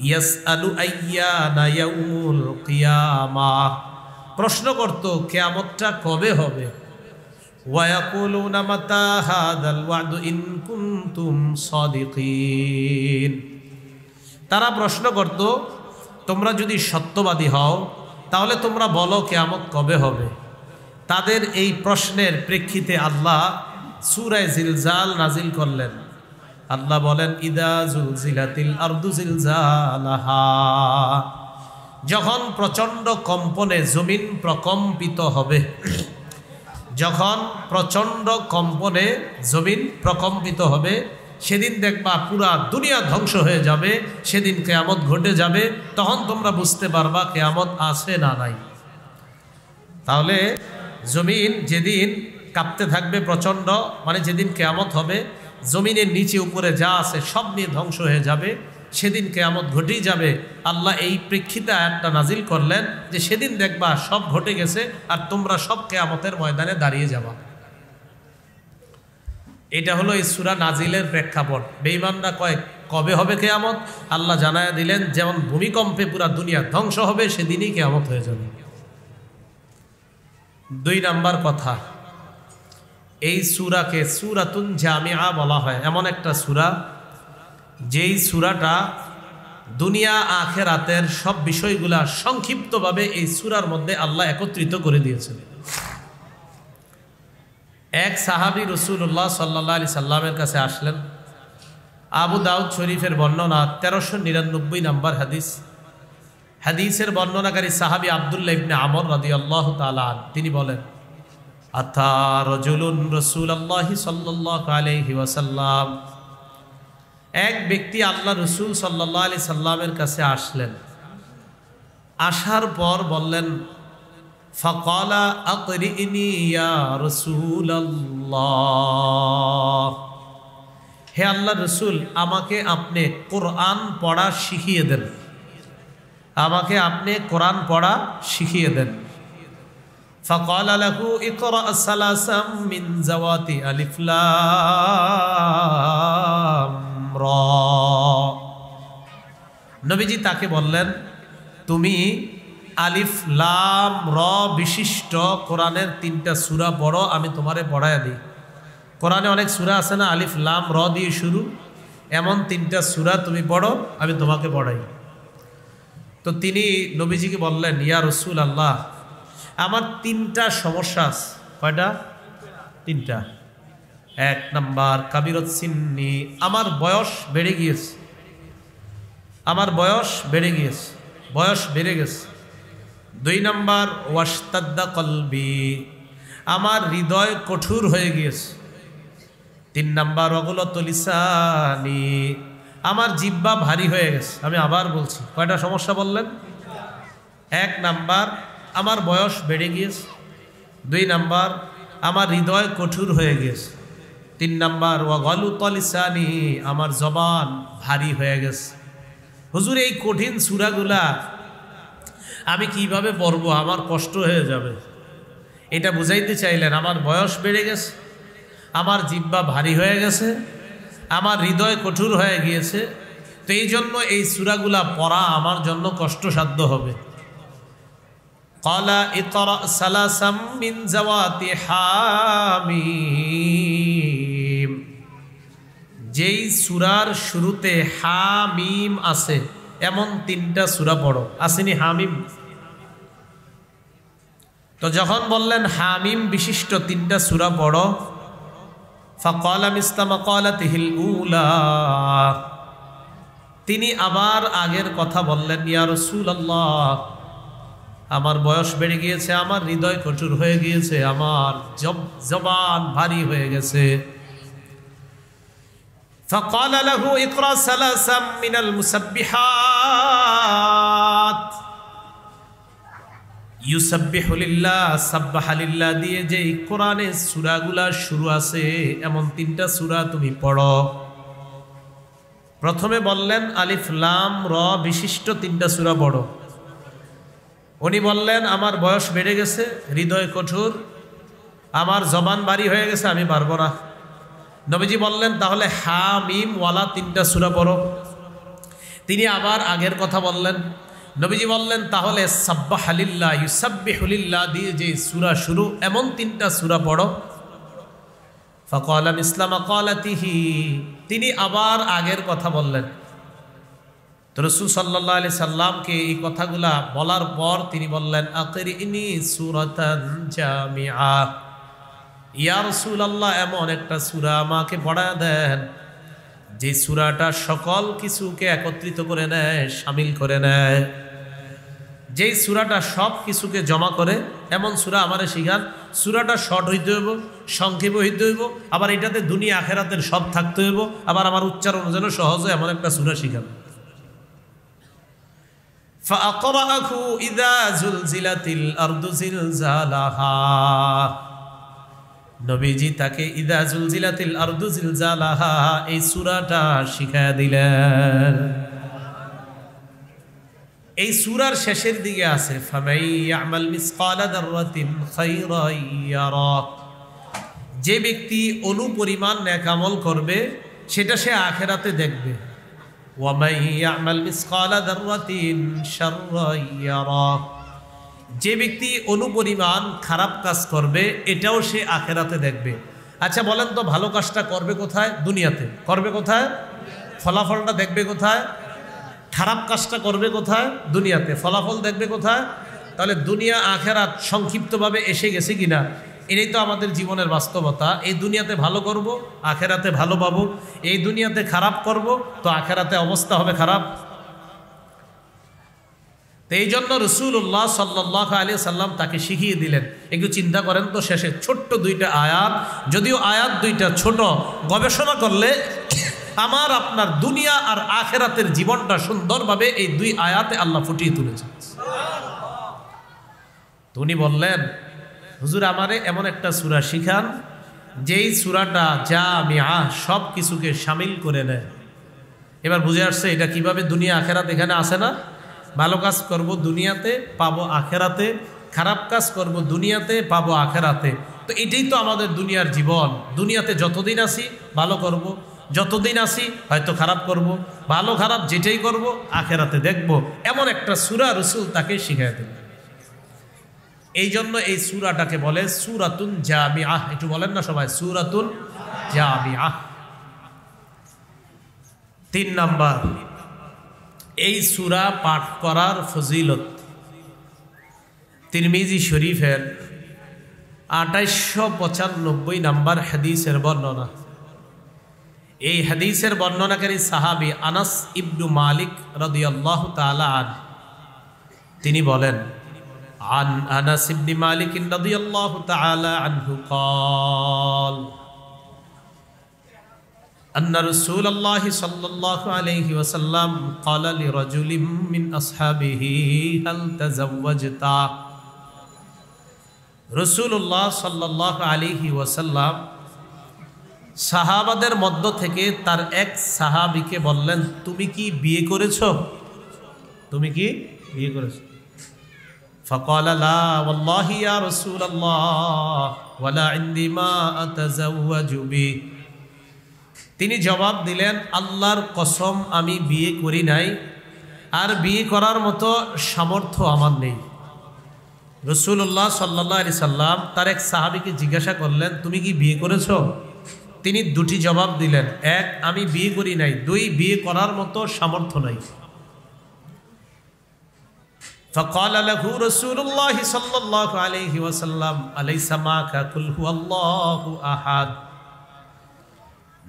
ইয়াসআলু আইয়ানা ইয়াউমুল কিয়ামাহ, প্রশ্ন করতো কিয়ামতটা কবে হবে। ওয়া ইয়াকুলুনা মাতা হাদাল ওয়াদু ইন কুনতুম সাদিকিন, তারা প্রশ্ন করতো তোমরা যদি সত্যবাদী হও তাহলে তোমরা বলো কিয়ামত কবে হবে। তাদের এই প্রশ্নের প্রেক্ষিতে আল্লাহ সূরা জিলজাল নাজিল করলেন। আল্লাহ বলেন, ইদা জুলজিলাতিল আরদু জিলজালাহা, যখন প্রচণ্ড কম্পনে জমিন প্রকম্পিত হবে, যখন প্রচণ্ড কম্পনে জমিন প্রকম্পিত হবে, সেদিন দেখবা পুরা দুনিয়া ধ্বংস হয়ে যাবে, সেদিন কিয়ামত ঘটে যাবে, তখন তোমরা বুঝতে পারবা কিয়ামত আছে না নাই। তাহলে জমিন যেদিন কাঁপতে থাকবে প্রচণ্ড, মানে যেদিন কিয়ামত হবে, জমিনের নিচে উপরে যা আছে সব নিয়ে ধ্বংস হয়ে যাবে, সেদিন কিয়ামত ঘটেই যাবে। আল্লাহ এই প্রেক্ষিতে আয়াতটা নাজিল করলেন যে সেদিন দেখবা সব ঘটে গেছে আর তোমরা সব কিয়ামতের ময়দানে দাঁড়িয়ে যাবা। এটা হলো এই সূরা নাজিলের প্রেক্ষাপট। বেঈমানরা কয় কবে হবে কিয়ামত, আল্লাহ জানায়া দিলেন যেমন ভূমিকম্পে পুরা দুনিয়া ধ্বংস হবে সেদিনই কিয়ামত হয়ে যাবে। 2 নাম্বার কথা, এই সূরাকে সূরাতুন জামিআ বলা হয়। এমন একটা সূরা যেই সূরাটা দুনিয়া আখিরাতের সব বিষয়গুলা সংক্ষিপ্তভাবে এই সূরার মধ্যে আল্লাহ একত্রিত করে দিয়েছেন। এক সাহাবী রাসূলুল্লাহ সাল্লাল্লাহু আলাইহি সাল্লামের কাছে আসলেন। আবু দাউদ শরীফের বর্ণনা 1399 নম্বর হাদিস। হাদিসের বর্ণনাকারী সাহাবী আব্দুল্লাহ ইবনে আমর রাদিয়াল্লাহু তাআলা তিনি বলেন, আতা রাজুলুন রাসূলুল্লাহি সাল্লাল্লাহু আলাইহি ওয়াসাল্লাম, এক ব্যক্তি আল্লাহ রাসূল সাল্লাল্লাহু আলাইহি সাল্লামের কাছে আসলেন। আসার পর বললেন, ফাকালা আকরিনি ইয়া রাসূলুল্লাহ, হে আল্লাহ রাসূল আমাকে আপনি কোরআন পড়া শিখিয়ে দেন, আমাকে আপনি কোরআন পড়া শিখিয়ে দেন। ফাকালা লাহু ইকরা সালাসাম মিন জাওয়াতি আলিফ লাম রা, নবীজি তাকে বললেন তুমি আলিফ লাম র বিশিষ্ট কোরআনের 3টা সূরা পড়ো, আমি তোমারে পড়ায়া দিই। কোরআনে অনেক সূরা আছে না আলিফ লাম র দিয়ে শুরু, এমন 3টা সূরা তুমি পড়ো, আমি তোমাকে পড়াই। তো তিনি নবীজিকে বললেন, ইয়া রাসূলুল্লাহ আমার 3টা সমস্যা আছে। কয়টা? 3টা। 1 নাম্বার কাবিরত সিন্নি, আমার বয়স বেড়ে গিয়েছে, আমার বয়স বেড়ে গিয়েছে, বয়স বেড়ে গেছে। 2 নাম্বার ওয়াশতাদ্দা কলবি, আমার হৃদয় কঠোর হয়ে গিয়েছে। 3 নাম্বার ওয়াগুলাতুল লিসানি, আমার জিহ্বা ভারী হয়ে গেছে। আমি আবার বলছি, কয়টা সমস্যা বললেন? 1 নাম্বার আমার বয়স বেড়ে গিয়েছে, 2 নাম্বার আমার হৃদয় কঠোর হয়ে গিয়েছে, 3 নাম্বার ওয়াগুলাতুল লিসানি, আমার জবান ভারী হয়ে গেছে। হুজুর এই কঠিন সূরাগুলা আমি কিভাবে পড়বো, আমার কষ্ট হয়ে যাবে, এটা বুঝাইতে চাইলেন। আমার বয়স বেড়ে গেছে, আমার জিহ্বা ভারী হয়ে গেছে, আমার হৃদয় কঠোর হয়ে গিয়েছে, তো এই জন্য এই সূরাগুলা পড়া আমার জন্য কষ্টসাধ্য হবে। ক্বালা ইকরা সালাসাম মিন জাওয়াতি হামিম, যেই সূরার শুরুতে হামিম আছে এমন 3টা সূরা পড়ো। আসেনি হামিম? তো যখন বললেন হামিম বিশিষ্ট 3টা সূরা পড়ো, ফাকালা মিসলা মাকালাতিহিল উলা, তিনি আবার আগের কথা বললেন, ইয়া রাসূলুল্লাহ আমার বয়স বেড়ে গিয়েছে, আমার হৃদয় কঠোর হয়ে গিয়েছে, আমার জবান ভারী হয়ে গেছে। ফাকালা লাহু ইকরা সালাসাম মিনাল মুসাব্বিহাত, ইউসাব্বিহু লিল্লাহ, সাব্বাহা লিল্লাহ দিয়ে যে কোরআনের সূরাগুলা শুরু আছে এমন 3টা সূরা তুমি পড়ো। প্রথমে বললেন আলিফ লাম র বিশিষ্ট 3টা সূরা পড়ো। উনি বললেন আমার বয়স বেড়ে গেছে, হৃদয় কঠোর, আমার জবান ভারী হয়ে গেছে, আমি পারবো না। নবীজি বললেন তাহলে হা মিম ওয়ালা 3টা সূরা পড়ো। তিনি আবার আগের কথা বললেন। নবীজি বললেন তাহলে সাব্বাহা লিল্লাহ, ইউসাব্বিহু লিল্লাহ দিয়ে যে সূরা শুরু এমন 3টা সূরা পড়ো। ফাকালা মিসলা মাকালাতিহি, তিনি আবার আগের কথা বললেন। তো রাসূল সাল্লাল্লাহু আলাইহি সাল্লামকে এই কথাগুলা বলার পর তিনি বললেন আকিরিনি সূরাতান জামিআ, ইয়া রাসূলুল্লাহ এমন একটা সূরা আমাকে পড়ায় দেন যে সূরাটা সকল কিছুকে একত্রিত করে নেয়, শামিল করে নেয়, যেই সূরাটা সব কিছুকে জমা করে এমন সূরা আমারে শিখান। সূরাটা শর্ট হইতে হইব, সংক্ষেপ হইতে হইব, আবার এটাতে দুনিয়া আখিরাতের সব থাকতে হইব, আবার আমার উচ্চারণ যেন সহজ হয় এমন একটা সূরা শিখান। ফাআকরাহু ইযা যুলজিলাতিল আরদু জিলজালাহা, নবীজি তাকে ইযা যুলজিলাতিল আরদু জিলজালাহা এই সূরাটা শিখায়া দিলেন। এই সূরার শেষের দিকে আছে ফামাই ইয়ামাল মিসকালা যাররাতিন খায়রান ইয়ারা, যে ব্যক্তি অনুপরিমাণ নেক আমল করবে সেটা সে আখিরাতে দেখবে। ওয়া মান ইয়ামাল মিসকালা যাররাতিন শাররান ইয়ারা, যে ব্যক্তি অনুপরিমাণ খারাপ কাজ করবে এটাও সে আখিরাতে দেখবে। আচ্ছা বলেন তো ভালো কাজটা করবে কোথায়? দুনিয়াতে। করবে কোথায়? ফলাফলটা দেখবে কোথায়? খারাপ কাজটা করবে কোথায়? দুনিয়াতে। ফলাফল দেখবে কোথায়? তাহলে দুনিয়া আখিরাত সংক্ষিপ্তভাবে এসে গেছে কিনা, এটাই তো আমাদের জীবনের বাস্তবতা। এই দুনিয়াতে ভালো করব, আখিরাতে ভালো পাবো। এই দুনিয়াতে খারাপ করব, তো আখিরাতে অবস্থা হবে খারাপ। তো এই জন্য রাসূলুল্লাহ সাল্লাল্লাহু আলাইহি সাল্লাম তাকে শিখিয়ে দিলেন। একটু চিন্তা করেন তো, শেষে ছোট্ট 2টা আয়াত, যদিও আয়াত 2টা ছোট, গবেষণা করলে আমার আপনার দুনিয়া আর আখিরাতের জীবনটা সুন্দরভাবে এই 2 আয়াতে আল্লাহ ফুটিয়ে তুলেছেন। তো উনি বললেন হুজুর আমারে এমন একটা সূরা শিখান যেই সূরাটা জামিআ, সব কিছুকে শামিল করে নেয়। এবার বুঝে আসছে এটা কিভাবে দুনিয়া আখিরাত এখানে আসে না। ভালো কাজ করব দুনিয়াতে, পাবো আখিরাতে, খারাপ কাজ করব দুনিয়াতে, পাবো আখিরাতে। তো এটাই তো আমাদের দুনিয়ার জীবন। দুনিয়াতে যতদিন আসি ভালো করব, যতদিন আসি হয়তো খারাপ করব, ভালো খারাপ যেটাই করব আখিরাতে দেখব, এমন একটা সূরা রাসূল তাকে শিখিয়ে দিলেন। এই জন্য এই সূরাটাকে বলে সূরাতুন জামিআ। একটু বলেন না সবাই, সূরাতুন জামিআ। 3 নাম্বার, এই সূরা পাঠ করার ফজিলত তিরমিজি শরীফের 2895 নাম্বার হাদিসের বর্ণনা। এই হাদিসের বর্ণনাকারী সাহাবী আনাস ইবনু মালিক রাদিয়াল্লাহু তাআলা আনহু, তিনি বলেন আন আনাস ইবনে মালিক রাদিয়াল্লাহু তাআলা আনহু قال أن رسول الله صلى الله عليه وسلم قال لرجل من أصحابه هل تزوجت؟ রাসূলুল্লাহ সাল্লাল্লাহু আলাইহি ওয়াসাল্লাম সাহাবাদের মধ্য থেকে তার এক সাহাবীকে বললেন তুমি কি বিয়ে করেছো? তুমি কি বিয়ে করেছো? فقال لا والله يا رسول الله ولا عندي ما أتزوج به। তিনি জবাব দিলেন আল্লাহর কসম আমি বিয়ে করি নাই, আর বিয়ে করার মতো সামর্থ্য আমার নেই। রাসূলুল্লাহ সাল্লাল্লাহু আলাইহি সাল্লাম তার এক সাহাবীকে জিজ্ঞাসা করলেন তুমি কি বিয়ে করেছো? তিনি 2টি জবাব দিলেন, 1 আমি বিয়ে করি নাই, 2 বিয়ে করার মতো সামর্থ্য নাই। فقال له رسول الله صلى الله عليه وسلم أليس معك قل هو الله أحد؟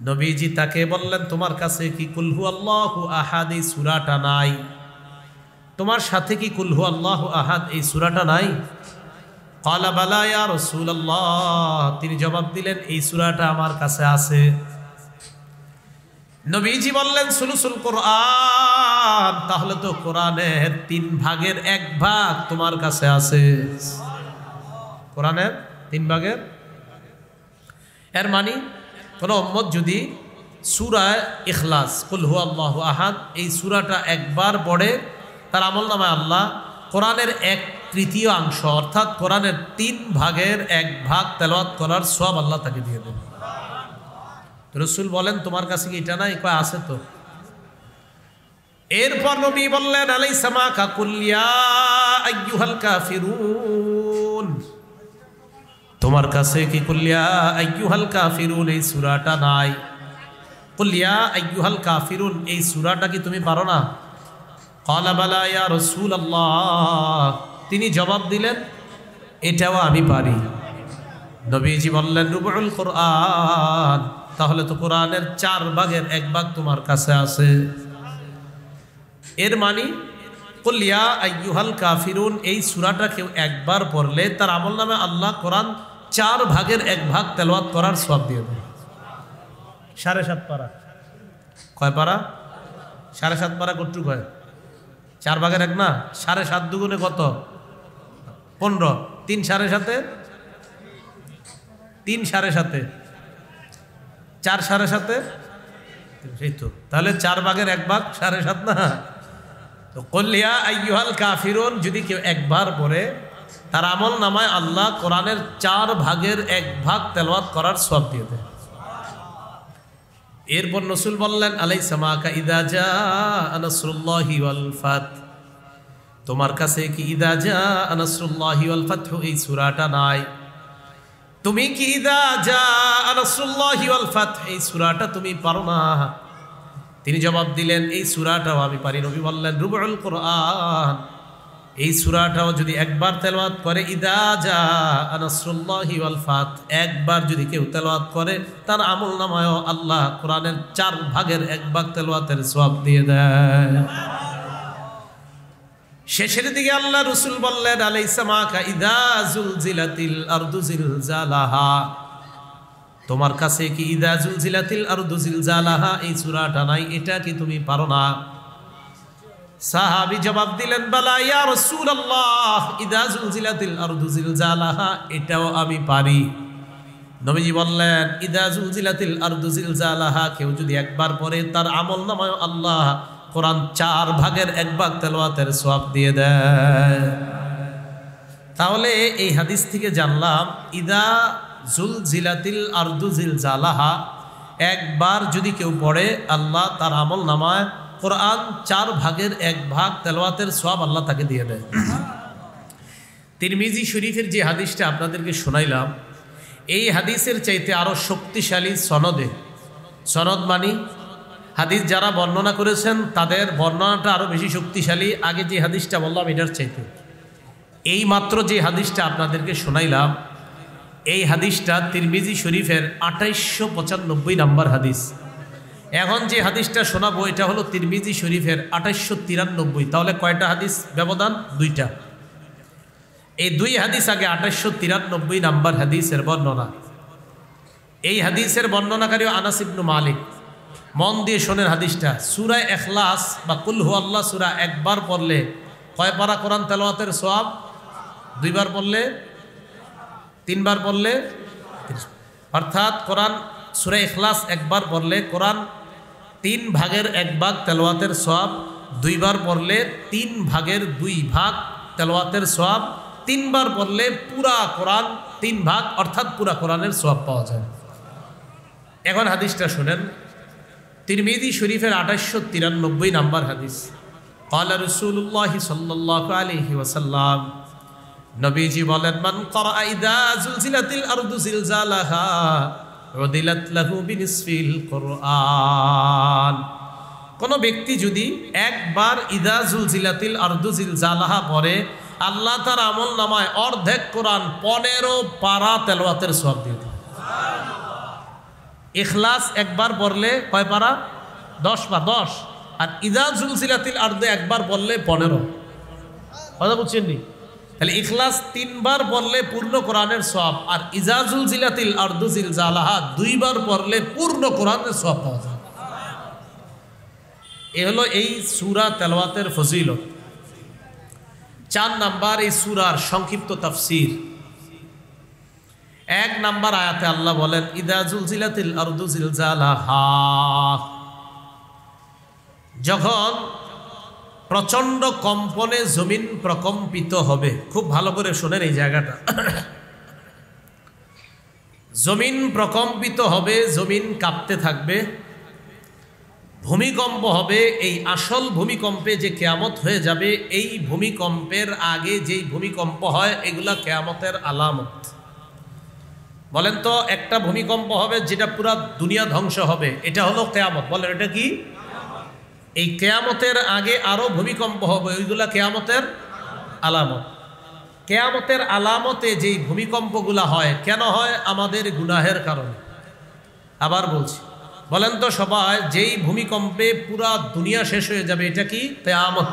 নবীজি তাকে বললেন তোমার কাছে কি কুল হু আল্লাহু আহাদ এই সূরাটা নাই? তোমার সাথে কি কুল হু আল্লাহু আহাদ এই সূরাটা নাই? ক্বালা বালা ইয়া রাসূলুল্লাহ, তিনি জবাব দিলেন এই সূরাটা আমার কাছে আছে। নবীজি বললেন সুলুসুল কোরআন কোরআন, তাহলে তো কোরআনের 3 ভাগের 1 ভাগ তোমার কাছে আছে। কোরআনের 3 ভাগের, এর মানে কোন উম্মত যদি সূরা ইখলাস কুল হুয়াল্লাহু আহাদ এই সূরাটা একবার পড়ে, তার আমলনামায় আল্লাহ কোরআনের 1/3 অর্থাৎ কোরআনের 3 ভাগের 1 ভাগ তেলাওয়াত করার সওয়াব আল্লাহ তাকে দিয়ে দেন। রাসূল বলেন তোমার কাছে কি এটা নাই? কয় আছে তো। এরপর নবী বললেন আলাইসা মাকা কুল ইয়া আইয়ুহাল কাফিরুন, তোমার কাছে কি কুল ইয়া আইয়ুহাল কাফিরুন এই সূরাটা নাই? কুল ইয়া আইয়ুহাল কাফিরুন এই সূরাটা কি তুমি পারো না? ক্বালা বালা ইয়া রাসূলুল্লাহ, তিনি জবাব দিলেন এটাও আমি পারি। নবীজি বললেন রুবুল কোরআন, তাহলে তো কোরআনের 4 ভাগের 1 ভাগ তোমার কাছে আছে। এর মানে কুল ইয়া আইয়ুহাল কাফিরুন এই সূরাটা কেউ একবার পড়লে তার আমলনামে আল্লাহ কোরআন 4 ভাগের 1 ভাগ তেলাওয়াত করার সওয়াব দিয়ে দেন। 7.5 পারা, কয় পারা? 7.5 পারা কতটুকু হয়? 4 ভাগের 1 না, 7.5 দুগুণে কত? 15। 3 7.5, 3 7.5, 4 7.5, সেই তো। তাহলে 4 ভাগের 1 ভাগ 7.5 না। তো কুল ইয়া আইয়ুহাল কাফিরুন যদি কেউ একবার পড়ে তার আমল নামায় আল্লাহ কোরআনের 4 ভাগের 1 ভাগ তেলাওয়াত করার সওয়াব দিয়ে দেয়। এরপর রাসূল বললেন আলাইসা মাকা ইযা জাআ নাসরুল্লাহি ওয়াল ফাত, তোমার কাছে কি ইযা জাআ নাসরুল্লাহি ওয়াল ফাত এই সূরাটা নাই? তুমি কি ইযা জাআ নাসরুল্লাহি ওয়াল ফাত এই সূরাটা তুমি পারো না? তিনি জবাব দিলেন এই সূরাটাও আমি পারি। নবী বললেন রুবুল কোরআন এই সূরাটাও যদি একবার তেলাওয়াত করে, ইযা জাআ নাসরুল্লাহি ওয়াল ফাত একবার যদি কেউ তেলাওয়াত করে তার আমলনামায়ও আল্লাহ কোরআনের 4 ভাগের 1 ভাগ তেলাওয়াতের সওয়াব দিয়ে দেয়। শেষের দিকে আল্লাহ রাসূল বললেন আলাইসা মাকা ইযা যুলজিলাতিল আরদু জিলজালাহা, তোমার কাছে কি ইযা যুলজিলাতিল আরদু জিলজালাহা এই সূরাটা নাই? এটা কি তুমি পারো না? সাহাবী জবাব দিলেন বালা ইয়া রাসূলুল্লাহ ইযা যুলজিলাতিল আরদু জিলজালাহা এটাও আমি পারি। নবীজি বললেন ইযা যুলজিলাতিল আরদু জিলজালাহা কেউ যদি একবার পড়ে তার আমলনামায় আল্লাহ কোরআন 4 ভাগের 1 ভাগ তেলাওয়াতের সওয়াব দিয়ে দেয়। তাহলে এই হাদিস থেকে জানলাম ইযা যুলজিলাতিল আরদু জিলজালাহা একবার যদি কেউ পড়ে আল্লাহ তার আমলনামায় কোরআন 4 ভাগের 1 ভাগ তেলাওয়াতের সওয়াব আল্লাহ তাকে দিয়ে দেয়। তিরমিজি শরীফের যে হাদিসটা আপনাদেরকে শোনাইলাম এই হাদিসের চাইতে আরো শক্তিশালী সনদে, সনদ মানি হাদিস যারা বর্ণনা করেছেন তাদের বর্ণনাটা আরো বেশি শক্তিশালী। আগে যে হাদিসটা বললাম এটার চাইতে এই মাত্র যে হাদিসটা আপনাদেরকে শোনাইলাম এই হাদিসটা তিরমিজি শরীফের 2895 নম্বর হাদিস। এখন যে হাদিসটা শোনাবো এটা হলো তিরমিজি শরীফের 2893। তাহলে কয়টা হাদিস ব্যবধান? 2টা। এই 2 হাদিস আগে 2893 নম্বর হাদিসের বর্ণনা। এই হাদিসের বর্ণনাকারী আনাস ইবনে মালিক। মন দিয়ে শোনেন হাদিসটা। সূরা ইখলাস বা কুল হুয়াল্লাহ সূরা একবার পড়লে কয় পারা কোরআন তেলাওয়াতের সওয়াব? 2 বার পড়লে, 3 বার পড়লে, অর্থাৎ কোরআন সূরা ইখলাস একবার পড়লে কোরআন 3 ভাগের 1 ভাগ তেলাওয়াতের সওয়াব, 2 বার পড়লে 3 ভাগের 2 ভাগ তেলাওয়াতের সওয়াব, 3 বার পড়লে পুরা কোরআন 3 ভাগ অর্থাৎ পুরা কোরআনের সওয়াব পাওয়া যায়। এখন হাদিসটা শুনেন। তিরমিজি শরীফের 2893 নম্বর হাদিস। ক্বালা রাসূলুল্লাহি সাল্লাল্লাহু আলাইহি ওয়াসাল্লাম, নবীজি বলেন মান ক্বারা ইযা যুলজিলাতিল আরদু জিলজালাহা উদিলাত লাহু বিনিসফিল কোরআন। কোন ব্যক্তি যদি একবার ইযা যুলজিলাতিল আরদু জিলজালাহা পড়ে আল্লাহ তার আমলনামায় অর্ধেক কোরআন 15 পারা তেলাওয়াতের সওয়াব দিয়ে দেন। ইখলাস একবার পড়লে কয় পারা? 10 পারা, 10। আর ইযা যুলজিলাতিল আরদু একবার পড়লে 15। কথা বুঝছেন নি? তাহলে ইখলাস 3 বার পড়লে পূর্ণ কোরআনের সওয়াব, আর ইযা যুলজিলাতিল আরদু জিলজালাহা 2 বার পড়লে পূর্ণ কোরআনের সওয়াব পাওয়া যায়। এ হলো এই সূরা তেলাওয়াতের ফজিলত। 4 নাম্বার এই সূরার সংক্ষিপ্ত তাফসীর। 1 নাম্বার আয়াতে আল্লাহ বলেন ইদা জুলজিলাতিল আরদু জিলজালাহা, যখন প্রচন্ড কম্পনে জমিন প্রকম্পিত হবে। খুব ভালো করে শোনেন এই জায়গাটা। জমিন প্রকম্পিত হবে, জমিন কাঁপতে থাকবে, ভূমিকম্প হবে। এই আসল ভূমিকম্পে যে কিয়ামত হয়ে যাবে, এই ভূমিকম্পের আগে যেই ভূমিকম্প হয় এগুলা কিয়ামতের আলামত। বলেন তো, একটা ভূমিকম্প হবে যেটা পুরা দুনিয়া ধ্বংস হবে, এটা হলো কিয়ামত। বলেন এটা কি? এই কিয়ামতের আগে আরো ভূমিকম্প হবে, ওইগুলা কিয়ামতের আলামত। কিয়ামতের আলামতে যেই ভূমিকম্পগুলা হয়, কেন হয়? আমাদের গুনাহের কারণে। আবার বলছি, বলেন তো সবাই, যেই ভূমিকম্পে পুরা দুনিয়া শেষ হয়ে যাবে, এটা কি? কিয়ামত।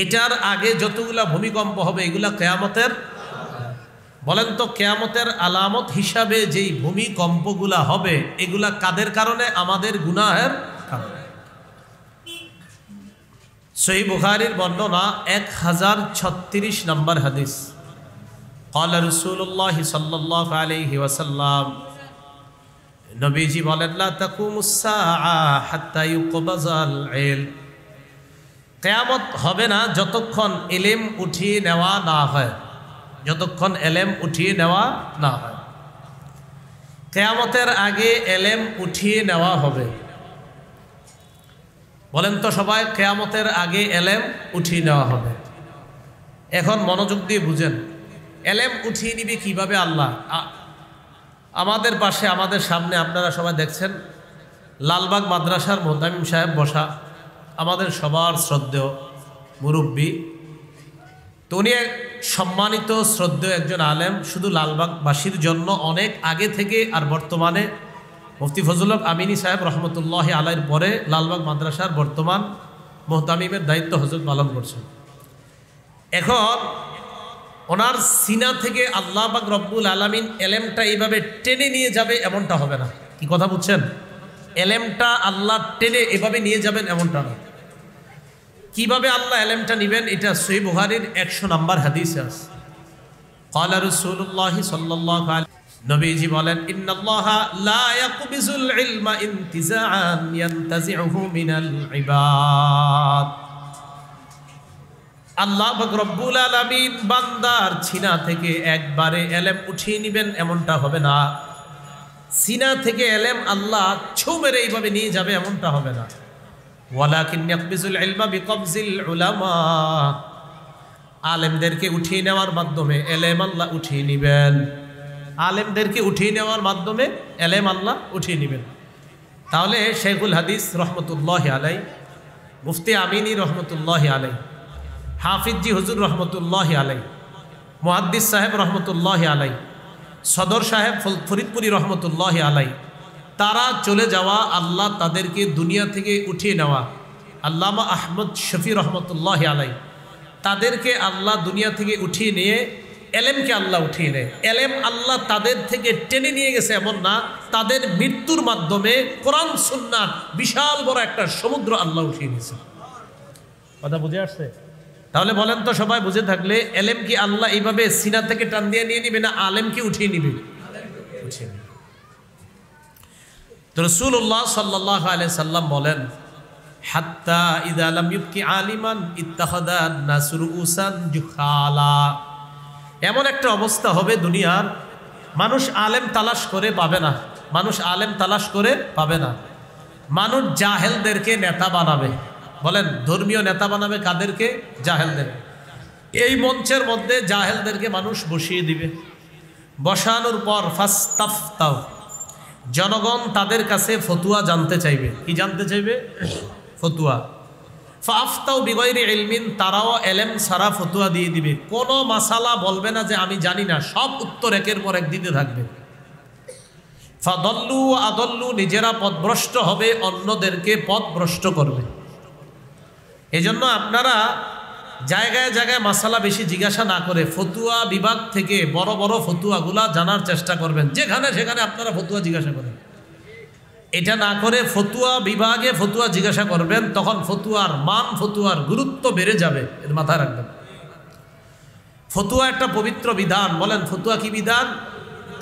এটার আগে যতগুলা ভূমিকম্প হবে এগুলা কিয়ামতের। বলেন তো, কিয়ামতের আলামত হিসাবে যেই ভূমিকম্পগুলা হবে এগুলা কাদের কারণে? আমাদের গুনাহের কারণে। সহিহ বুখারীর বর্ণনা 1036 নম্বর হাদিস। ক্বালা রাসূলুল্লাহ সাল্লাল্লাহু আলাইহি ওয়াসাল্লাম, নবীজি বলেন লা তাকুমুস সাআ হাত্তা ইউকবাযাল ইলম, কিয়ামত হবে না যতক্ষণ ইলম উঠিয়ে নেওয়া না হয়, যতক্ষণ ইলম উঠিয়ে নেওয়া না হয়। কিয়ামতের আগে ইলম উঠিয়ে নেওয়া হবে। বলেন তো সবাই, কিয়ামতের আগে ইলম উঠিয়ে নেওয়া হবে। এখন মনোযোগ দিয়ে বুঝেন, ইলম উঠিয়ে নিবে কিভাবে আল্লাহ? আমাদের পাশে, আমাদের সামনে আপনারা সবাই দেখছেন লালবাগ মাদ্রাসার মুহতামিম সাহেব বসা, আমাদের সবার শ্রদ্ধেয় মুরব্বী। তো উনি সম্মানিত শ্রদ্ধেয় একজন আলেম, শুধু লালবাগবাসীর জন্য অনেক আগে থেকে আর বর্তমানে মুফতি ফজলুল হক আমিনী সাহেব রহমতুল্লাহ আলাইহির পরে লালবাগ মাদ্রাসার বর্তমান মুহতামিমের দায়িত্ব হযরত পালন করছেন। এখন ওনার সিনা থেকে আল্লাহ পাক রব্বুল আলামিন এলেমটা এইভাবে টেনে নিয়ে যাবে, এমনটা হবে না। কি কথা বুঝছেন? এলেমটা আল্লাহ টেনে এভাবে নিয়ে যাবেন এমনটা না। কিভাবে আল্লাহ এলেমটা নেবেন? এটা সহিহ বুখারীর 100 নম্বর হাদিসে আছে। ক্বালা রাসূলুল্লাহ সাল্লাল্লাহু আলাইহি, নবীজি বলেন ইন্নাল্লাহা লা ইয়াকবিজুল ইলমা ইনতিজাআন ইয়ানতাজিউহু মিনাল ইবাদ। আল্লাহ পাক রব্বুল আলামিন বান্দার সিনা থেকে একবারে ইলম উঠিয়ে নেবেন এমনটা হবে না। সিনা থেকে ইলম আল্লাহ ছু মেরে এইভাবে নিয়ে যাবে এমনটা হবে না। ওয়ালাকিন ইয়াকবিজুল ইলমা বিকবজিল উলামা, আলেমদেরকে উঠিয়ে নেওয়ার মাধ্যমে ইলম আল্লাহ উঠিয়ে নেবেন। আলেমদেরকে উঠিয়ে নেওয়ার মাধ্যমে ইলম আল্লাহ উঠিয়ে নেবেন। তাহলে শেখুল হাদিস রহমতুল্লাহি আলাইহি, মুফতি আমিনী রহমতুল্লাহি আলাইহি, হাফিজি হুজুর রহমতুল্লাহি আলাইহি, মুহাদ্দিস সাহেব রহমতুল্লাহি আলাইহি, সদর সাহেব ফরিদপুরি রহমতুল্লাহি আলাইহি, তারা চলে যাওয়া, আল্লাহ তাদেরকে দুনিয়া থেকে উঠিয়ে নেওয়া। আল্লামা আহমদ শফি রহমতুল্লাহি আলাইহি, তাদেরকে আল্লাহ দুনিয়া থেকে উঠিয়ে নিয়ে এলেমকে আল্লাহ উঠিয়ে নেয়। এলেম আল্লাহ তাদের থেকে টেনে নিয়ে গেছে এমন না, তাদের মৃত্যুর মাধ্যমে কোরআন সুন্নাহ বিশাল বড় একটা সমুদ্র আল্লাহ উঠিয়ে নিয়েছে। কথা বুঝে আসছে? তাহলে বলেন তো সবাই, বুঝে থাকলে এলেম কি আল্লাহ এইভাবে সিনা থেকে টান দিয়ে নিয়ে নিবে না আলেমকে উঠিয়ে নিবে? উঠিয়ে নিবে। তো রাসূলুল্লাহ সাল্লাল্লাহু আলাইহি সাল্লাম বলেন হাত্তা ইযা লাম ইবকি আলিমান ইত্তাখাযা আন-নাস রুউসান জুখালা, এমন একটা অবস্থা হবে দুনিয়ার, মানুষ আলেম তালাশ করে পাবে না, মানুষ আলেম তালাশ করে পাবে না। মানুষ জাহেলদেরকে নেতা বানাবে। বলেন, ধর্মীয় নেতা বানাবে কাদেরকে? জাহেলদের। এই মঞ্চের মধ্যে জাহেলদেরকে মানুষ বসিয়ে দিবে। বসানোর পর ফাস্তাফতাও, জনগণ তাদের কাছে ফতুয়া জানতে চাইবে। কি জানতে চাইবে? ফতুয়া। ফাফতাও বিগয়রি ইলমিন, তারাও এলেম সারা ফতুয়া দিয়ে দিবে। কোনো মাসালা বলবে না যে আমি জানি না, সব উত্তর একের পর এক দিতে থাকবে। ফাদল্লু আদল্লু, নিজেরা পথভ্রষ্ট হবে, অন্যদেরকে পথভ্রষ্ট করবে। এজন্য আপনারা জায়গায় জায়গায় মাসালা বেশি জিজ্ঞাসা না করে ফতুয়া বিভাগ থেকে বড় বড় ফতুয়াগুলা জানার চেষ্টা করবেন। যেখানে সেখানে আপনারা ফতুয়া জিজ্ঞাসা করেন। এটা না করে ফতুয়া বিভাগে ফতুয়া জিজ্ঞাসা করবেন, তখন ফতুয়ার মান, ফতুয়ার গুরুত্ব বেড়ে যাবে, এর মাথায় রাখবেন। ফতুয়া একটা পবিত্র বিধান। বলেন ফতুয়া কি বিধান?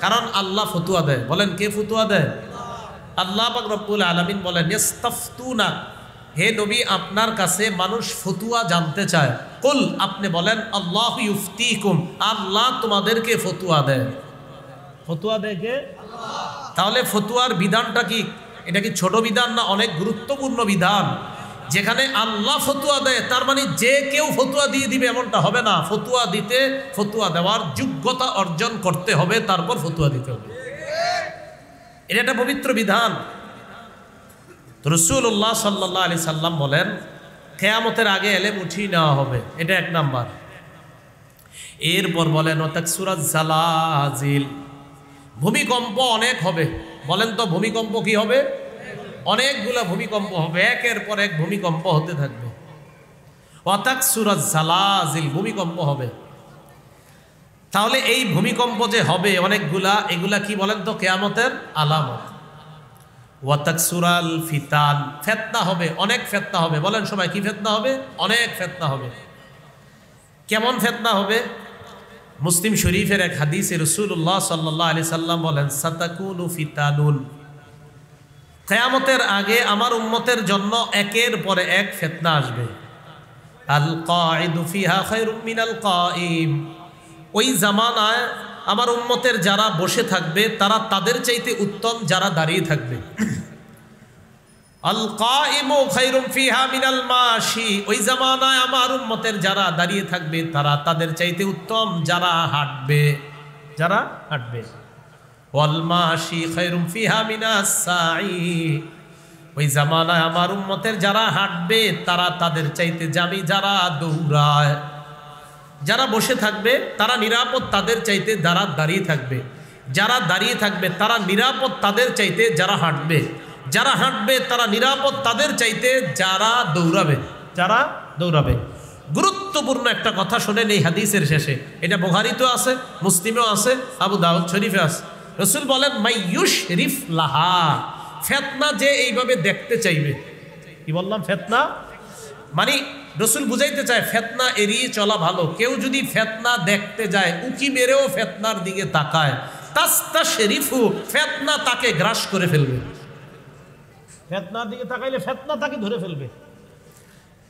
কারণ আল্লাহ ফতুয়া দেয়। বলেন কে ফতুয়া দেয়? আল্লাহ পাক রব্বুল আলামিন বলেন ইস্তাফতুনা, হে নবী আপনার কাছে মানুষ ফতুয়া জানতে চায়। কুল, আপনি বলেন আল্লাহু ইফতিকুম, আল্লাহ তোমাদেরকে ফতুয়া দেয়। ফতুয়া দেয় কে? তাহলে ফতুয়ার বিধানটা কি, এটা কি ছোট বিধান না অনেক গুরুত্বপূর্ণ বিধান? যেখানে আল্লাহ ফতুয়া দেয় তার মানে যে কেউ ফতুয়া দিয়ে দিবে এমনটা হবে না। ফতুয়া দিতে, ফতুয়া দেওয়ার যোগ্যতা অর্জন করতে হবে, তারপর ফতুয়া দিতে হবে। এটা একটা পবিত্র বিধান। রাসূলুল্লাহ সাল্লাল্লাহু আলাইহি সাল্লাম বলেন কিয়ামতের আগে এলেম উঠিয়ে নেওয়া হবে, এটা এক নাম্বার। এরপর বলেন ওয়াতাকসুরাজ জালাজিল, ভূমিকম্প অনেক হবে। বলেন তো ভূমিকম্প কি হবে? অনেকগুলো ভূমিকম্প হবে, একের পর এক ভূমিকম্প হতে থাকবে। ওয়াতাকসুরাজ জালাজিল, ভূমিকম্প হবে। তাহলে এই ভূমিকম্প যে হবে অনেকগুলা, এগুলা কি বলেন তো কিয়ামতের আলামত। ওয়াতাকসুরাল ফিতান, ফিতনা হবে, অনেক ফিতনা হবে। বলেন সবাই কি ফিতনা হবে? অনেক ফিতনা হবে। কেমন ফিতনা হবে? মুসলিম শরীফের এক হাদিসে রাসূলুল্লাহ সাল্লাল্লাহু আলাইহি সাল্লাম বলেন সাতাকুনু ফিতানুন, কিয়ামতের আগে আমার উম্মতের জন্য একের পরে এক ফিতনা আসবে। আল কাঈদু ফিহা খায়রুম মিনাল কাঈম, ওই জামানায় আমার উম্মতের যারা বসে থাকবে তারা তাদের চাইতে উত্তম যারা দাঁড়িয়ে থাকবে। আল কাঈমু খায়রুম ফিহা মিনাল মাশি, ওই জামানায় আমার উম্মতের যারা দাঁড়িয়ে থাকবে তারা তাদের চাইতে উত্তম যারা হাঁটবে, যারা হাঁটবে। ওয়াল মাশি খায়রুম ফিহা মিনাস সাঈ, ওই জামানায় আমার উম্মতের যারা হাঁটবে তারা তাদের চাইতে জামি যারা দৌড়ায়। যারা বসে থাকবে তারা নিরাপদ তাদের চাইতে যারা দাঁড়িয়ে থাকবে, যারা দাঁড়িয়ে থাকবে তারা নিরাপদ তাদের চাইতে যারা হাঁটবে, যারা হাঁটবে তারা নিরাপদ তাদের চাইতে যারা দৌড়াবে, যারা দৌড়াবে। গুরুত্বপূর্ণ একটা কথা শোনেন এই হাদিসের শেষে, এটা বুখারীতেও আছে, মুসলিমেও আছে, আবু দাউদ শরীফে আছে। রাসূল বলেন মাইয়ুশরিফ লাহা, ফিতনা যে এইভাবে দেখতে চাইবে। কি বললাম? ফিতনা মানে রাসূল বুঝাইতে চায় ফিতনা এড়িয়ে চলা ভালো। কেউ যদি ফিতনা দেখতে যায়, উকি মেরেও ফিতনার দিকে তাকায়, তাস্তাশরিফু, ফিতনা তাকে গ্রাস করে ফেলবে। ফিতনার দিকে তাকাইলে ফিতনা তাকে ধরে ফেলবে।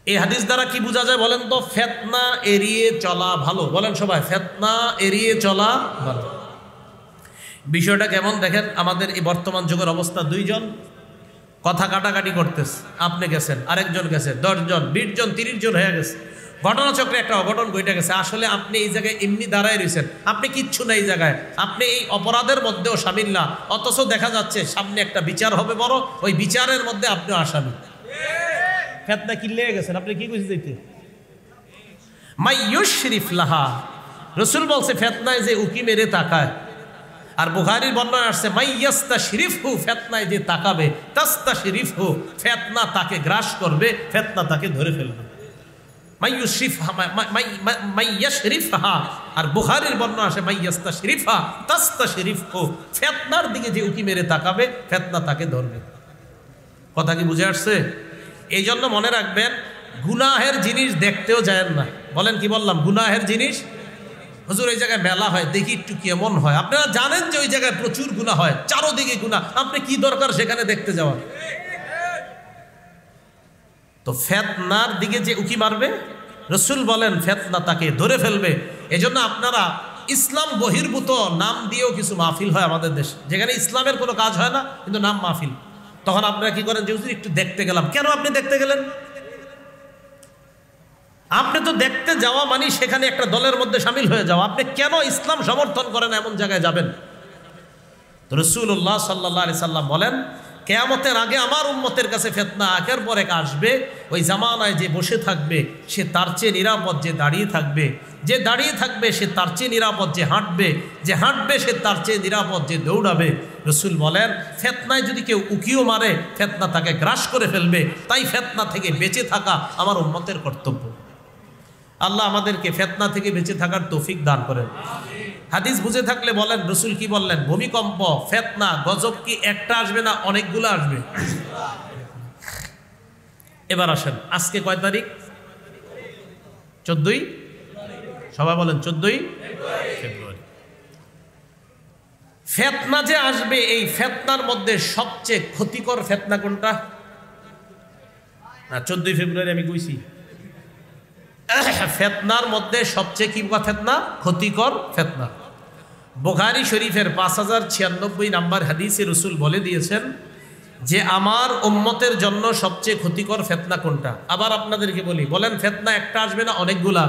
এই হাদিস দ্বারা কি বোঝা যায় বলেন তো? ফিতনা এড়িয়ে চলা ভালো। বলেন সবাই ফিতনা এড়িয়ে চলা ভালো। বিষয়টা কেমন দেখেন, আমাদের এই বর্তমান যুগের অবস্থা, দুইজন কথা কাটাকাটি করতেছে, আপনি গেছেন, আরেকজন গেছে, 10 জন 20 জন 30 জন হয়ে গেছে। ঘটনাচক্রে একটা অঘটন ঘটে গেছে। আসলে আপনি এই জায়গায় এমনি দাঁড়ায় রয়েছেন, আপনি কিচ্ছু না এই জায়গায়, আপনি এই অপরাধের মধ্যেও শামিল না, অথচ দেখা যাচ্ছে সামনে একটা বিচার হবে বড়, ওই বিচারের মধ্যে আপনিও আসামি। ফিতনা কি লেগে গেছেন, আপনি কি বুঝতে চাইতে? মাইয়ুশরিফ লাহা, রাসূল বলছে ফিতনায় যে উকি মেরে তাকায়। আর বুখারীর বর্ণনা আসছে মাইয়াস্তাশরিফহু, ফিতনায় যে তাকাবে, তাস্তাশরিফহু, ফিতনা তাকে গ্রাস করবে, ফিতনা তাকে ধরে ফেলবে। মাইয়াশরিফহা, আর বুখারীর বর্ণনা আসে মাইয়াস্তাশরিফহা তাস্তাশরিফহু, ফিতনার দিকে যে উকি মেরে তাকাবে, ফিতনা তাকে ধরবে। কথা কি বুঝে আসছে? এই জন্য মনে রাখবেন, গুনাহের জিনিস দেখতেও যায় না। বলেন কি বললাম? গুনাহের জিনিস। হুজুর এই জায়গায় মেলা হয়, দেখি একটু কেমন হয়। আপনারা জানেন যে ওই জায়গায় প্রচুর গুনাহ হয়, চারোদিকে গুনাহ, আপনি কি দরকার সেখানে দেখতে যাওয়ার? তো ফিতনার দিকে যে উকি মারবে, রাসূল বলেন ফিতনা তাকে ধরে ফেলবে। এজন্য আপনারা ইসলাম বহির্ভূত নাম দিয়েও কিছু মাহফিল হয় আমাদের দেশে, যেখানে ইসলামের কোনো কাজ হয় না কিন্তু নাম মাহফিল। তখন আপনারা কি করেন? যে হুজুর একটু দেখতে গেলাম। কেন আপনি দেখতে গেলেন? আপনি তো দেখতে যাওয়া মানে সেখানে একটা দলের মধ্যে শামিল হয়ে যাওয়া। আপনি কেন ইসলাম সমর্থন করেন এমন জায়গায় যাবেন? তো রাসূলুল্লাহ সাল্লাল্লাহু আলাইহি সাল্লাম বলেন কিয়ামতের আগে আমার উম্মতের কাছে ফিতনা একের পর এক আসবে। ওই জামানায় যে বসে থাকবে সে তার চেয়ে নিরাপদ যে দাঁড়িয়ে থাকবে, যে দাঁড়িয়ে থাকবে সে তার চেয়ে নিরাপদ যে হাঁটবে, যে হাঁটবে সে তার চেয়ে নিরাপদ যে দৌড়াবে। রাসূল বলেন ফিতনায় যদি কেউ উকিও মারে, ফিতনা তাকে গ্রাস করে ফেলবে। তাই ফিতনা থেকে বেঁচে থাকা আমার উম্মতের কর্তব্য। আল্লাহ আমাদেরকে ফিতনা থেকে বেঁচে থাকার তৌফিক দান করেন। হাদিস বুঝে থাকলে বলেন রসুল কি বললেন? ভূমিকম্প, ফিতনা, গজব কি একটা আসবে না অনেকগুলো আসবে? এবার আসেন, আজকে কয় তারিখ? 14ই, সবাই বলেন 14ই ফেব্রুয়ারি। ফিতনা যে আসবে, এই ফিতনার মধ্যে সবচেয়ে ক্ষতিকর ফিতনা কোনটা? না, 14ই ফেব্রুয়ারি আমি কইছি। ফিতনার মধ্যে সবচেয়ে কি ফিতনা? ক্ষতিকর ফিতনা। বুখারী শরীফের 5096 নাম্বার হাদিসে রাসূল বলে দিয়েছেন যে আমার উম্মতের জন্য সবচেয়ে ক্ষতিকর ফিতনা কোনটা। আবার আপনাদেরকে বলি, বলেন ফিতনা একটা আসবে না অনেকগুলা?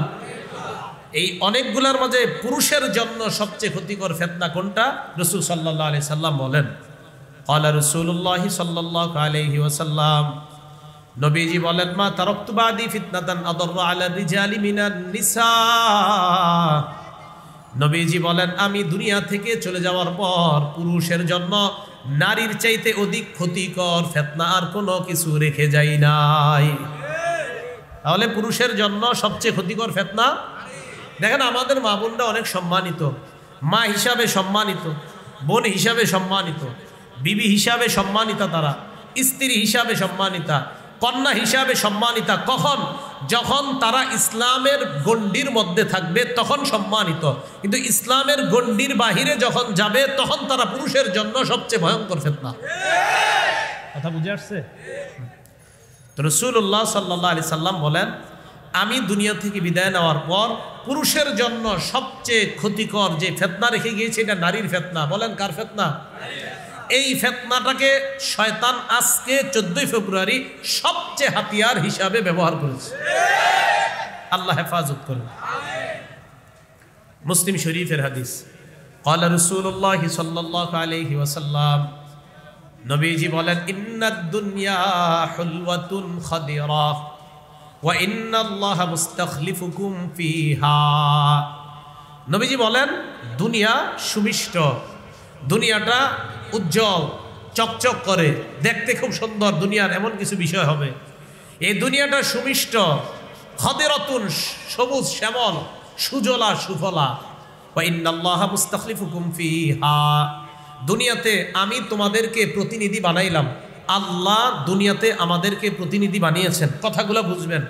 এই অনেকগুলার মাঝে পুরুষের জন্য সবচেয়ে ক্ষতিকর ফিতনা কোনটা? রাসূল সাল্লাল্লাহু আলাইহি সাল্লাম বলেন, ক্বালা রাসূলুল্লাহ সাল্লাল্লাহু আলাইহি ওয়াসাল্লাম, নবীজি বলেন, মা তারাকতু বাদি ফিতনাতান আদাররু আলা রিজালি মিনান নিসা। নবীজি বলেন, আমি দুনিয়া থেকে চলে যাওয়ার পর পুরুষের জন্য নারীর চাইতে অধিক ক্ষতিকর ফিতনা আর কোনো কিছু রেখে যাই নাই। তাহলে পুরুষের জন্য সবচেয়ে ক্ষতিকর ফিতনা। দেখেন আমাদের মা বোনরা অনেক সম্মানিত, মা হিসাবে সম্মানিত, বোন হিসাবে সম্মানিত, বিবি হিসাবে সম্মানিতা, তারা স্ত্রী হিসাবে সম্মানিতা, কন্যা হিসাবে সম্মানিতা। কখন? যখন তারা ইসলামের গণ্ডির মধ্যে থাকবে তখন সম্মানিত, কিন্তু ইসলামের গণ্ডির বাহিরে যখন যাবে তখন তারা পুরুষের জন্য সবচেয়ে ভয়ঙ্কর ফিতনা। কথা বুঝে আসছে? তো রাসূলুল্লাহ সাল্লাল্লাহু আলাইহি সাল্লাম বলেন, আমি দুনিয়া থেকে বিদায় নেওয়ার পর পুরুষের জন্য সবচেয়ে ক্ষতিকর যে ফিতনা রেখে গিয়েছে এটা নারীর ফিতনা। বলেন কার ফিতনা? এই ফিতনাটাকে শয়তান আজকে 14ই ফেব্রুয়ারি সবচেয়ে হাতিয়ার হিসাবে ব্যবহার করেছে। আল্লাহ হেফাজত করুন। মুসলিম শরীফের হাদিস, ক্বালা রাসূলুল্লাহ সাল্লাল্লাহু আলাইহি ওয়াসাল্লাম, নবীজি বলেন, ইন্নাদ দুনিয়া হুলওয়াতুন খাদিরা ওয়া ইন্নাল্লাহা মুস্তাখলিফুকুম ফিহা। নবীজি বলেন, দুনিয়া সুমিষ্ট, দুনিয়াটা উজ্জ্বল চকচক করে, দেখতে খুব সুন্দর, দুনিয়ার এমন কিছু বিষয় হবে। এই দুনিয়াটা সুমিষ্ট, খাদিরাতুন, সবুজ শ্যামল, সুজলা সুফলা, ওয়া ইন্নাল্লাহা মুস্তাখলিফুকুম ফিহা। দুনিয়াতে আমি তোমাদেরকে প্রতিনিধি বানাইলাম। আল্লাহ দুনিয়াতে আমাদেরকে প্রতিনিধি বানিয়েছেন। কথাগুলো বুঝবেন।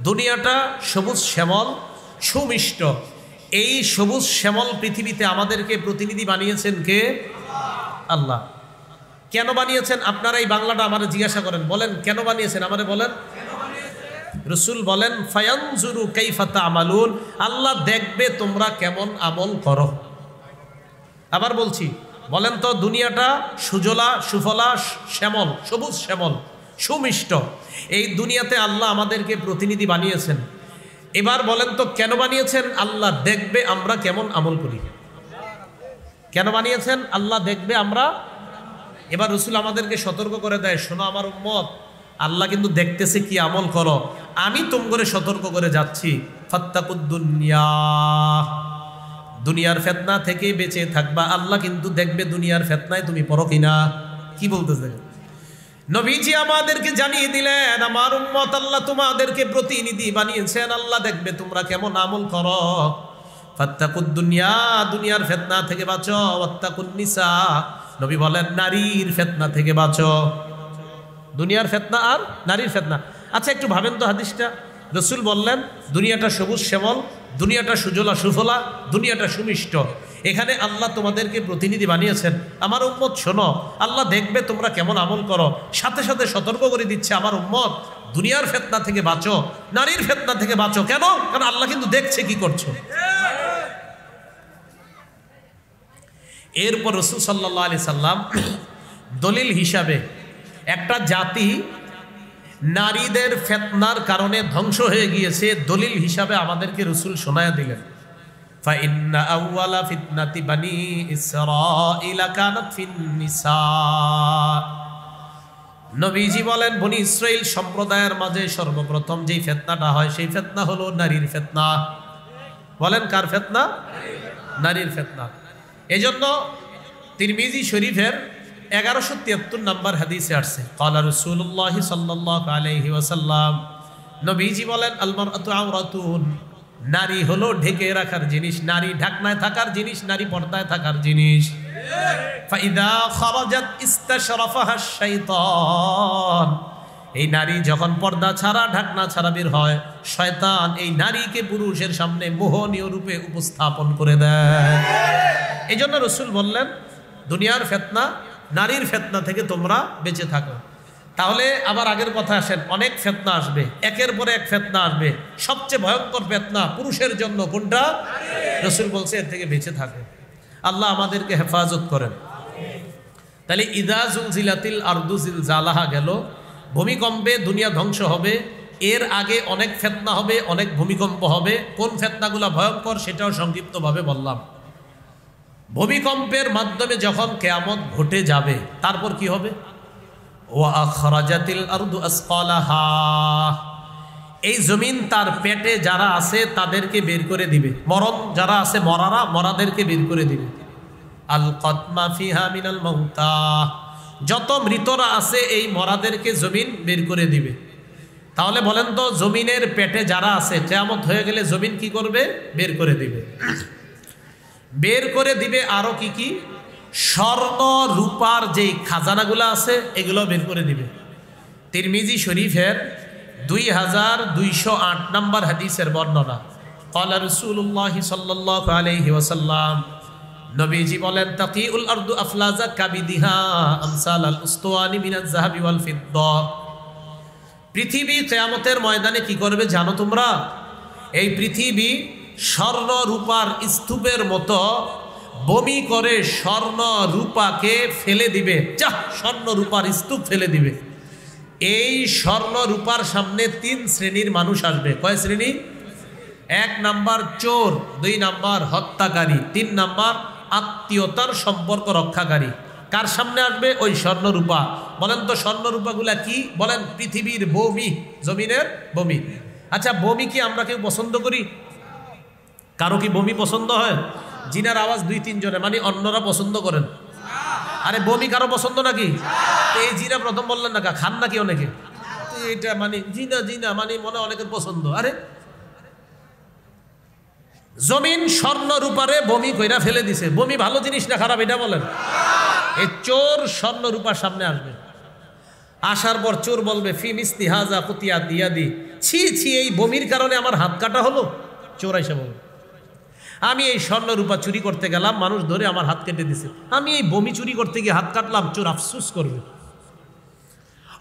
দুনিয়াটা সবুজ শ্যামল সুমিষ্ট, এই সবুজ শ্যামল পৃথিবীতে আমাদেরকে প্রতিনিধি বানিয়েছেন কে? আল্লাহ। কেন বানিয়েছেন? আপনারা এই বাংলাটা আমারে জিজ্ঞাসা করেন, বলেন কেন বানিয়েছেন আমারে বলেন। রাসূল বলেন, ফায়ানজুরু কাইফা তা'মালুন, আল্লাহ দেখবে তোমরা কেমন আমল করো। আবার বলছি, বলেন তো, দুনিয়াটা সুজলা সুফলা শ্যামল, সবুজ শ্যামল সুমিষ্ট, এই দুনিয়াতে আল্লাহ আমাদেরকে প্রতিনিধি বানিয়েছেন। এবার বলেন তো কেন বানিয়েছেন? আল্লাহ দেখবে আমরা কেমন আমল করি। কেন বানিয়েছেন? আল্লাহ দেখবে আমরা। এবার রাসূল আমাদেরকে সতর্ক করে দেয়, শোনো আমার উম্মত, আল্লাহ কিন্তু দেখতেছে কি আমল করো। আমি তোমাকে সতর্ক করে যাচ্ছি, ফাত্তাকুদ দুনিয়া, দুনিয়ার ফিতনা থেকে বেঁচে থাকবা। আল্লাহ কিন্তু দেখবে দুনিয়ার ফিতনায় তুমি পড়ো কিনা। কি বলতেছে? নবীজি আমাদেরকে জানিয়ে দিলেন, আমার উম্মত, আল্লাহ তোমাদেরকে প্রতিনিধি বানিয়েছেন, আল্লাহ দেখবে তোমরা কেমন আমল করো। ফাত্তাকুদ দুনিয়া, দুনিয়ার ফিতনা থেকে বাঁচো। ওয়াত্তাকুন নিসা, নবী বলেন নারীর ফিতনা থেকে বাঁচো। দুনিয়ার ফিতনা আর নারীর ফিতনা। আচ্ছা একটু ভাবেন তো হাদিসটা। রাসূল বললেন দুনিয়াটা সবুজ শ্যামল, দুনিয়াটা সুজলা সুফলা, দুনিয়াটা সুমিষ্ট, এখানে আল্লাহ তোমাদেরকে প্রতিনিধি বানিয়েছেন। আমার উম্মত শোনো, আল্লাহ দেখবে তোমরা কেমন আমল করো। সাথে সাথে সতর্ক করে দিচ্ছে, আমার উম্মত দুনিয়ার ফিতনা থেকে বাঁচো, নারীর ফিতনা থেকে বাঁচো। কেন? কারণ আল্লাহ কিন্তু দেখছে কি করছো। এরপর রাসূল সাল্লাল্লাহু আলাইহি সাল্লাম দলিল হিসাবে, একটা জাতি নারীদের ফিতনার কারণে ধ্বংস হয়ে গিয়েছে, দলিল হিসাবে আমাদেরকে রাসূল শোনায়া দিলেন, ফাইন্না আউওয়ালা ফিতনাতি বানি ইসরাঈল কানাত ফিন নিসা। নবীজি বলেন, বনি ইসরাইল সম্প্রদায়ের মাঝে সর্বপ্রথম যেই ফিতনাটা হয় সেই ফিতনা হলো নারীর ফিতনা। বলেন কার ফিতনা? নারীর ফিতনা। এজন্য তিরমিজি শরীফের 1173 নম্বর হাদিসে আসছে, ক্বালা রাসূলুল্লাহ সাল্লাল্লাহু আলাইহি ওয়াসাল্লাম, নবীজি বলেন, আল মারআতু আওরাতুন, নারী হলো ঢেকে রাখার জিনিস, নারী ঢাকনায় থাকার জিনিস, নারী পর্দায় থাকার জিনিস। ফাইদা খারাজাত ইস্তাশরাফাহা শাইতান, এই নারী যখন পর্দা ছাড়া ঢাকনা ছাড়া বের হয়, শয়তান এই নারীকে পুরুষের সামনে মোহনীয় রূপে উপস্থাপন করে দেয়। এই জন্য রসুল বললেন দুনিয়ার ফিতনা, নারীর ফিতনা থেকে তোমরা বেঁচে থাকো। তাহলে আবার আগের কথা আসেন, অনেক ফিতনা আসবে, একের পরে এক ফিতনা আসবে। সবচেয়ে ভয়ঙ্কর ফিতনা পুরুষের জন্য কোনটা? রসুল বলছে এর থেকে বেঁচে থাকো। আল্লাহ আমাদেরকে হেফাজত করেন। তাহলে ইদা জুলজিলাতিল আরদু জিলজালাহা গেল, ভূমিকম্পে দুনিয়া ধ্বংস হবে। এর আগে অনেক ফিতনা হবে, অনেক ভূমিকম্প হবে। কোন ফিতনাগুলো ভয়ঙ্কর সেটাও সংক্ষিপ্তভাবে বললাম। ভূমিকম্পের মাধ্যমে যখন কিয়ামত ঘটে যাবে, তারপর কি হবে? ওয়া আখরাজাতিল আরদু আসকালাহা, এই জমিন তার পেটে যারা আছে তাদেরকে বের করে দিবে। মরণ যারা আছে, মরাদেরকে বের করে দিবে। আল কতমা ফিহা মিনাল মাউতা, যত মৃতরা আছে এই মরাদেরকে জমিন বের করে দিবে। তাহলে বলেন তো, জমিনের পেটে যারা আছে কিয়ামত হয়ে গেলে জমিন কি করবে? বের করে দিবে। বের করে দিবে আরো কি কি? স্বর্ণ রূপার যেই খাজানাগুলো আছে এগুলো বের করে দিবে। তিরমিজি শরীফের 2208 নম্বর হাদিসের বর্ণনা। ক্বালা রাসূলুল্লাহ সাল্লাল্লাহু আলাইহি ওয়াসাল্লাম, নবীজি বলেন, তাকিউল আরদু আফলাজা কাবিদিহা আমসাল আল উসতুয়ানি মিনাজ যাহাবি ওয়াল ফিদ্দা, পৃথিবী কিয়ামতের ময়দানে কি করবে জানো তোমরা? এই পৃথিবী স্বর্ণ রূপার স্তূপের মতো বমি করে স্বর্ণ রূপাকে ফেলে দিবে। যা, স্বর্ণ রূপার স্তূপ ফেলে দিবে। এই স্বর্ণ রূপার সামনে 3 শ্রেণীর মানুষ আসবে। কয় শ্রেণী? 1 নাম্বার চোর, 2 নাম্বার হত্যাকারী, 3 নাম্বার আত্মীয়তার সম্পর্ক রক্ষাকারী। কার সামনে আসবে? ওই স্বর্ণ রূপা। বলেন তো স্বর্ণ রূপাগুলা কি? বলেন পৃথিবীর বমি, জমিনের বমি। আচ্ছা, বমি কি আমরা কেউ পছন্দ করি? কারো কি বমি পছন্দ হয়? জিনার আওয়াজ 2-3 জনে, মানে অন্যরা পছন্দ করেন। আরে বমি কারো পছন্দ নাকি? এই জিনা প্রথম বললেন না, খান নাকি অনেকে? এটা মানে জিনা মানে মনে অনেকের পছন্দ। আরে জমিন স্বর্ণ রূপারে বমি কইরা ফেলে দিছে। বমি ভালো জিনিস না খারাপ এটা বলেন? এই চোর স্বর্ণ রূপার সামনে আসবে। আসার পর চোর বলবে, ফি মিসলি হাজা কুতিয়া দিয়াদি, ছি ছি, এই বমির কারণে আমার হাত কাটা হলো। চোর আইসা বলবে, আমি এই স্বর্ণ রূপা চুরি করতে গেলাম, মানুষ ধরে আমার হাত কেটে দিছে, আমি এই বমি চুরি করতে গিয়ে হাত কাটলাম। চোর আফসোস করবে।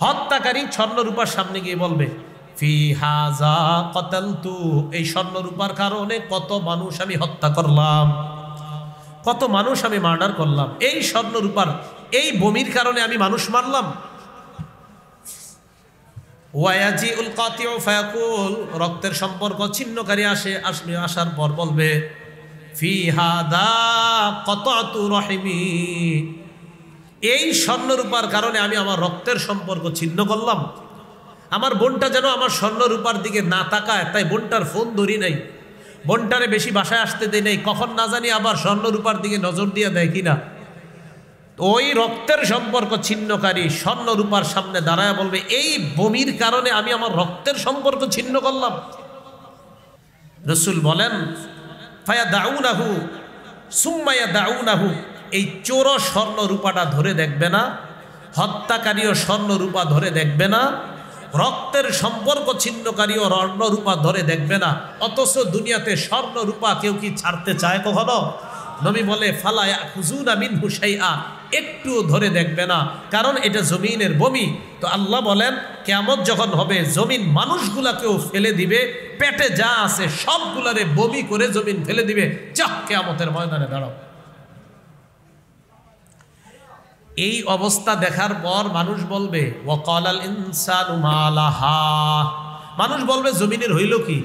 হত্যাকারী স্বর্ণ রূপার সামনে গিয়ে বলবে, ফি হাজা কতালতু, এই স্বর্ণ রূপার কারণে কত মানুষ আমি হত্যা করলাম, কত মানুষ আমি মার্ডার করলাম। এই স্বর্ণ রূপার এই বমির কারণে আমি মানুষ মারলাম। ওয়ায়াজিউল কাতিউ ফায়াকুল, রক্তের সম্পর্ক ছিন্নকারী আসবে। আসার পর বলবে, ফি হাদা কতাতু রহিমি, এই স্বর্ণরূপার কারণে আমি আমার রক্তের সম্পর্ক ছিন্ন করলাম। আমার বোনটা যেন আমার স্বর্ণরূপার দিকে না তাকায়, তাই বোনটার ফোন ধরি নাই, বোনটারে বেশি বাসায় আসতে দেয় নাই, কখন না জানি আবার স্বর্ণরূপার দিকে নজর দিয়ে দেয় কিনা। ওই রক্তের সম্পর্ক ছিন্নকারী স্বর্ণরূপার সামনে দাঁড়ায় বলবে, এই বমির কারণে আমি আমার রক্তের সম্পর্ক ছিন্ন করলাম। রসুল বলেন, ফায়া দাউনাহু সুম্মায়া দাউনাহু, এই চোর স্বর্ণ রূপাটা ধরে দেখবে না, হত্যাকারীও স্বর্ণ রূপা ধরে দেখবে না, রক্তের সম্পর্ক ছিন্নকারীও স্বর্ণ রূপা ধরে দেখবে না। অথচ দুনিয়াতে স্বর্ণ রূপা কেউ কি ছাড়তে চায় কখনো? নবী বলে, ফালা ইয়াখুযুনা মিনহু শাইআ, একটুও ধরে দেখবে না, কারণ এটা জমিনের বমি। তো আল্লাহ বলেন, কিয়ামত যখন হবে জমিন মানুষগুলাকেও ফেলে দিবে, পেটে যা আছে সবগুলারে বমি করে জমিন ফেলে দিবে। যাক, কিয়ামতের ময়দানে দাঁড়াও। এই অবস্থা দেখার পর মানুষ বলবে, ওয়াকালাল ইনসানু মা লাহা, মানুষ বলবে জমিনের হইল কি?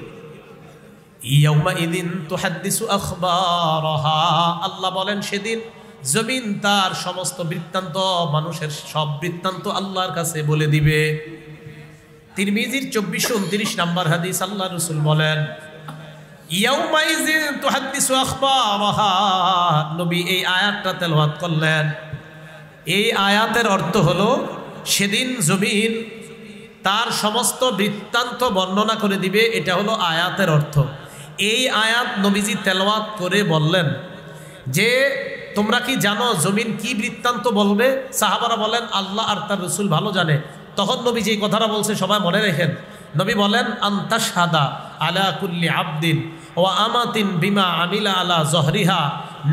ইয়াউমাইদিন তুহাদ্দিসু আখবারাহা, আল্লাহ বলেন সেদিন জমিন তার সমস্ত বৃত্তান্ত, মানুষের সব বৃত্তান্ত আল্লাহর কাছে বলে দিবে। তিরমিজির 2429 নম্বর হাদিস, আল্লাহ রাসূল বলেন, ইয়াউমাইদিন তুহাদ্দিসু আখবারাহা। নবী এই আয়াতটা তেলাওয়াত করলেন। এই আয়াতের অর্থ হলো, সেদিন জমিন তার সমস্ত বৃত্তান্ত বর্ণনা করে দিবে। এটা হলো আয়াতের অর্থ। এই আয়াত নবীজি তেলাওয়াত করে বললেন যে তোমরা কি জানো জমিন কি বৃত্তান্ত বলবে? সাহাবারা বলেন আল্লাহ আর তার রসুল ভালো জানে। তখন নবীজি এই কথাটা বলছে, সবাই মনে রেখেন। নবী বলেন আন্তাশহাদা আলা কুল্লি আবদিন ওয়া আমাতিন বিমা আমিলা আলা জহরিহা,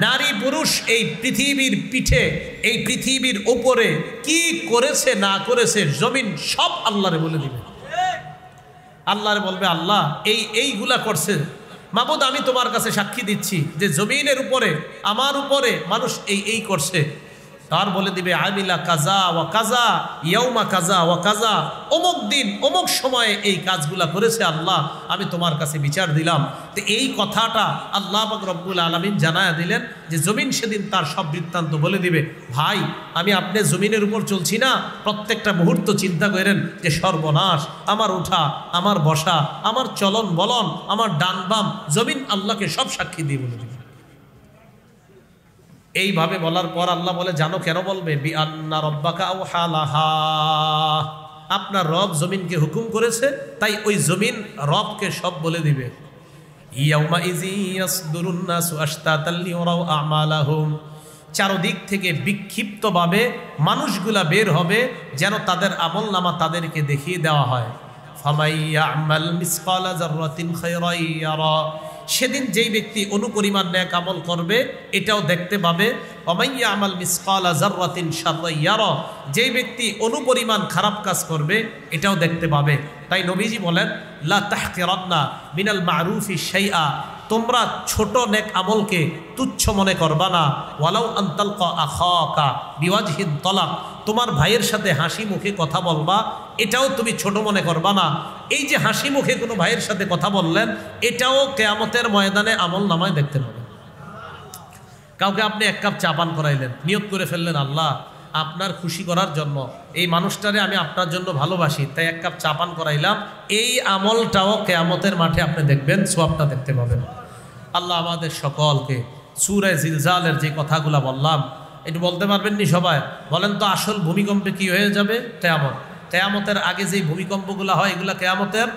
নারী পুরুষ এই পৃথিবীর পিঠে, এই পৃথিবীর উপরে কি করেছে না করেছে জমিন সব আল্লাহরে বলে দিবে। আল্লাহরে বলবে আল্লাহ এইগুলা করছে, মাবুদ আমি তোমার কাছে সাক্ষী দিচ্ছি যে জমিনের উপরে আমার উপরে মানুষ এই করছে। তার বলে দিবে আমিলা কাজা ওয়া কাজা ইয়াউমা কাজা ওয়া কাজা, অমুক দিন অমুক সময়ে এই কাজগুলা করেছে আল্লাহ, আমি তোমার কাছে বিচার দিলাম। তো এই কথাটা আল্লাহ পাক রব্বুল আলামিন জানায়া দিলেন যে জমিন সেদিন তার সব বৃত্তান্ত বলে দিবে। ভাই আমি আপনি জমিনের উপর চলছি না, প্রত্যেকটা মুহূর্ত চিন্তা করেন যে সর্বনাশ, আমার ওঠা, আমার বসা, আমার চলন বলন, আমার ডান বাম, জমিন আল্লাহকে সব সাক্ষী দিয়ে বলে দিবে। এইভাবে বলার পর আল্লাহ বলে জানো কেন বলবে? বিআন্না রব্বাকা আওহা লাহা, আপনার রব জমিনকে হুকুম করেছে, তাই ওই জমিন রবকে সব বলে দিবে। ইয়াউমা ইজি ইয়াসদুরুন নাসু আশতাতাল লিয়ারাউ আমালাহুম, চারদিক থেকে বিক্ষিপ্তভাবে মানুষগুলা বের হবে যেন তাদের আমলনামা তাদেরকে দেখিয়ে দেওয়া হয়। ফামাইয়ামাল মিসকালা যাররাতিন খায়রান ইয়ারা, সেদিন যেই ব্যক্তি অনুপরিমাণ নেক আমল করবে এটাও দেখতে পাবে। ওমাইয়া আমাল মিসকালা যাররাতিন শাররান ইয়ারা, যেই ব্যক্তি অনুপরিমাণ খারাপ কাজ করবে এটাও দেখতে পাবে। তাই নবীজি বলেন লা তাহকিরান্না মিনাল মারুফি শাইআ, তোমরা ছোট নেক আমলকে তুচ্ছ মনে করবা না। ওয়ালাউ আন তালকা আখাকা বিওয়াজহিন তালাক, তোমার ভাইয়ের সাথে হাসি মুখে কথা বলবা এটাও তুমি ছোট মনে করবা না। এই যে হাসি মুখে কোনো ভাইয়ের সাথে কথা বললেন এটাও কিয়ামতের ময়দানে আমল নামায় দেখতে পাবেন। কাউকে আপনি এক কাপ চা পান করাইলেন, নিয়ত করে ফেললেন আল্লাহ আপনার খুশি করার জন্য, এই মানুষটারে আমি আপনার জন্য ভালোবাসি, তাই এক কাপ চা পান করাইলাম, এই আমলটাও কিয়ামতের মাঠে আপনি দেখবেন, সওয়াবটা দেখতে পাবেন। আল্লাহ আমাদের সকলকে সূরা জিলজালের যে কথাগুলো বললাম একটু বলতে পারবেন নি সবাই? বলেন তো আসল ভূমিকম্পে কি হয়ে যাবে? কিয়ামত। কিয়ামতের আগে যে ভূমিকম্পগুলো হয় এগুলা কিয়ামতের,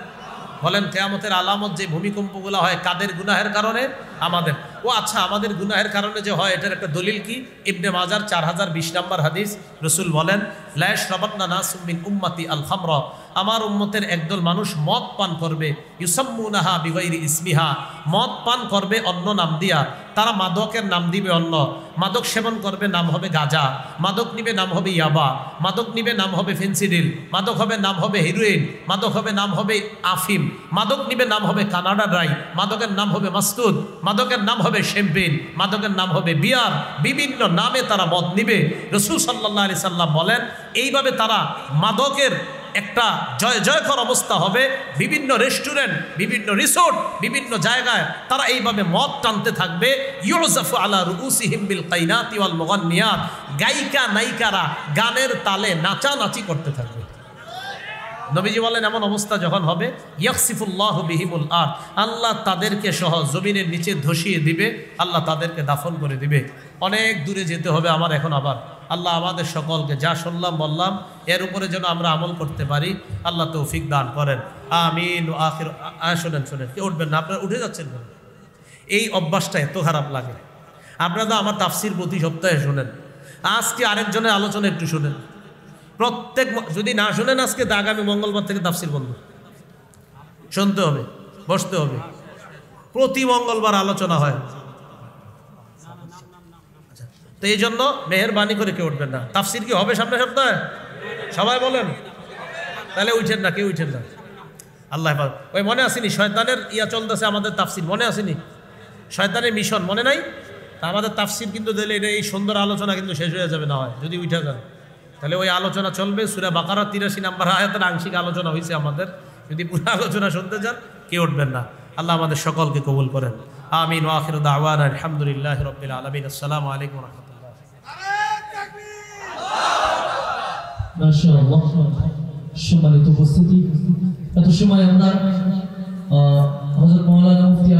বলেন কিয়ামতের আলামত যে ভূমিকম্পগুলো হয় কাদের গুনাহের কারণে? আমাদের। ও আচ্ছা, আমাদের গুনাহের কারণে যে হয় এটার একটা দলিল কি? ইবনে মাজার 4020 নম্বর হাদিস, রাসূল বলেন লা ইয়াশরাবান্না নাসুম মিন উম্মতি আল খামরা, আমার উম্মতের একদল মানুষ মদ পান করবে, ইউসাম্মুনাহা বিগাইরি ইসমিহা, মদ পান করবে অন্য নাম দিয়া, তারা মাদকের নাম দিবে অন্য, মাদক সেবন করবে নাম হবে গাঁজা, মাদক নিবে নাম হবে ইয়াবা, মাদক নিবে নাম হবে ফেন্সিডিল, মাদক হবে নাম হবে হিরোইন, মাদক হবে নাম হবে আফিম, মাদক নিবে নাম হবে কানাডা ড্রাই, মাদকের নাম হবে মাস্তুদ, মাদকের নাম হবে শ্যাম্পেন, মাদকের নাম হবে বিয়ার, বিভিন্ন নামে তারা মদ নিবে। রাসূল সাল্লাল্লাহু আলাইহি সাল্লাম বলেন এইভাবে তারা মাদকের একটা জয় জয়কর অবস্থা হবে। বিভিন্ন রেস্টুরেন্ট, বিভিন্ন রিসোর্ট, বিভিন্ন জায়গায় তারা এইভাবে মদ টানতে থাকবে। ইউজাফু আলা রুউসিহিম বিল কাইনাতি ওয়াল মুগান্নিয়াত, গায়িকা নায়িকারা গানের তালে নাচানাচি করতে থাকবে। নবীজি বলেন এমন অবস্থা যখন হবে ইয়াকসিফুল্লাহু বিহিমুল আরদ, আল্লাহ তাদেরকে সহ জমিনের নিচে ধসিয়ে দিবে, আল্লাহ তাদেরকে দাফন করে দিবে। অনেক দূরে যেতে হবে আমার এখন আবার। আল্লাহ আমাদের সকলকে যা শুনলাম বললাম এর উপরে যেন আমরা আমল করতে পারি, আল্লাহ তৌফিক দান করেন, আমিন। আখির শোনেন কে উঠবেন না, আপনারা উঠে যাচ্ছেন কেন? এই অভ্যাসটা এত খারাপ লাগে। আপনারা তো আমার তাফসির প্রতি সপ্তাহে শোনেন, আজকে আরেকজনের আলোচনা একটু শোনেন। প্রত্যেক যদি না শোনেন আজকে তা আগামী মঙ্গলবার থেকে তাফসির বন্ধ, শুনতে হবে, বসতে হবে। প্রতি মঙ্গলবার আলোচনা হয়, তো এই জন্য মেহেরবানি করে কেউ উঠবেন না। তাফসির কি হবে সামনে সপ্তাহে? সবাই বলেন, তাহলে উঠেন না, কেউ উঠেন না। আল্লাহ ওই মনে আসেনি শয়তানের ইয়া চলতেছে আমাদের তাফসির, মনে আসেনি শয়তানের মিশন মনে নাই? তা আমাদের তাফসির কিন্তু দিলে এই সুন্দর আলোচনা কিন্তু শেষ হয়ে যাবে না হয় যদি উঠে যান, তাহলে ওই আলোচনা চলবে। সূরা বাকারা 83 নম্বর আয়াতের আংশিক আলোচনা হয়েছে আমাদের, যদি পুরো আলোচনা শুনতে চান কেউ উঠবেন না। আল্লাহ আমাদের সকলকে কবুল করেন, আমিন। ওয়া আখিরু দাওয়ানা আলহামদুলিল্লাহি রাব্বিল আলামিন। আসসালামু আলাইকুম ওয়া রাহমাতুল্লাহ। মাশাআল্লাহ, সম্মানিত উপস্থিতি, এত সময় আমরা হযরত মাওলানা মুফতি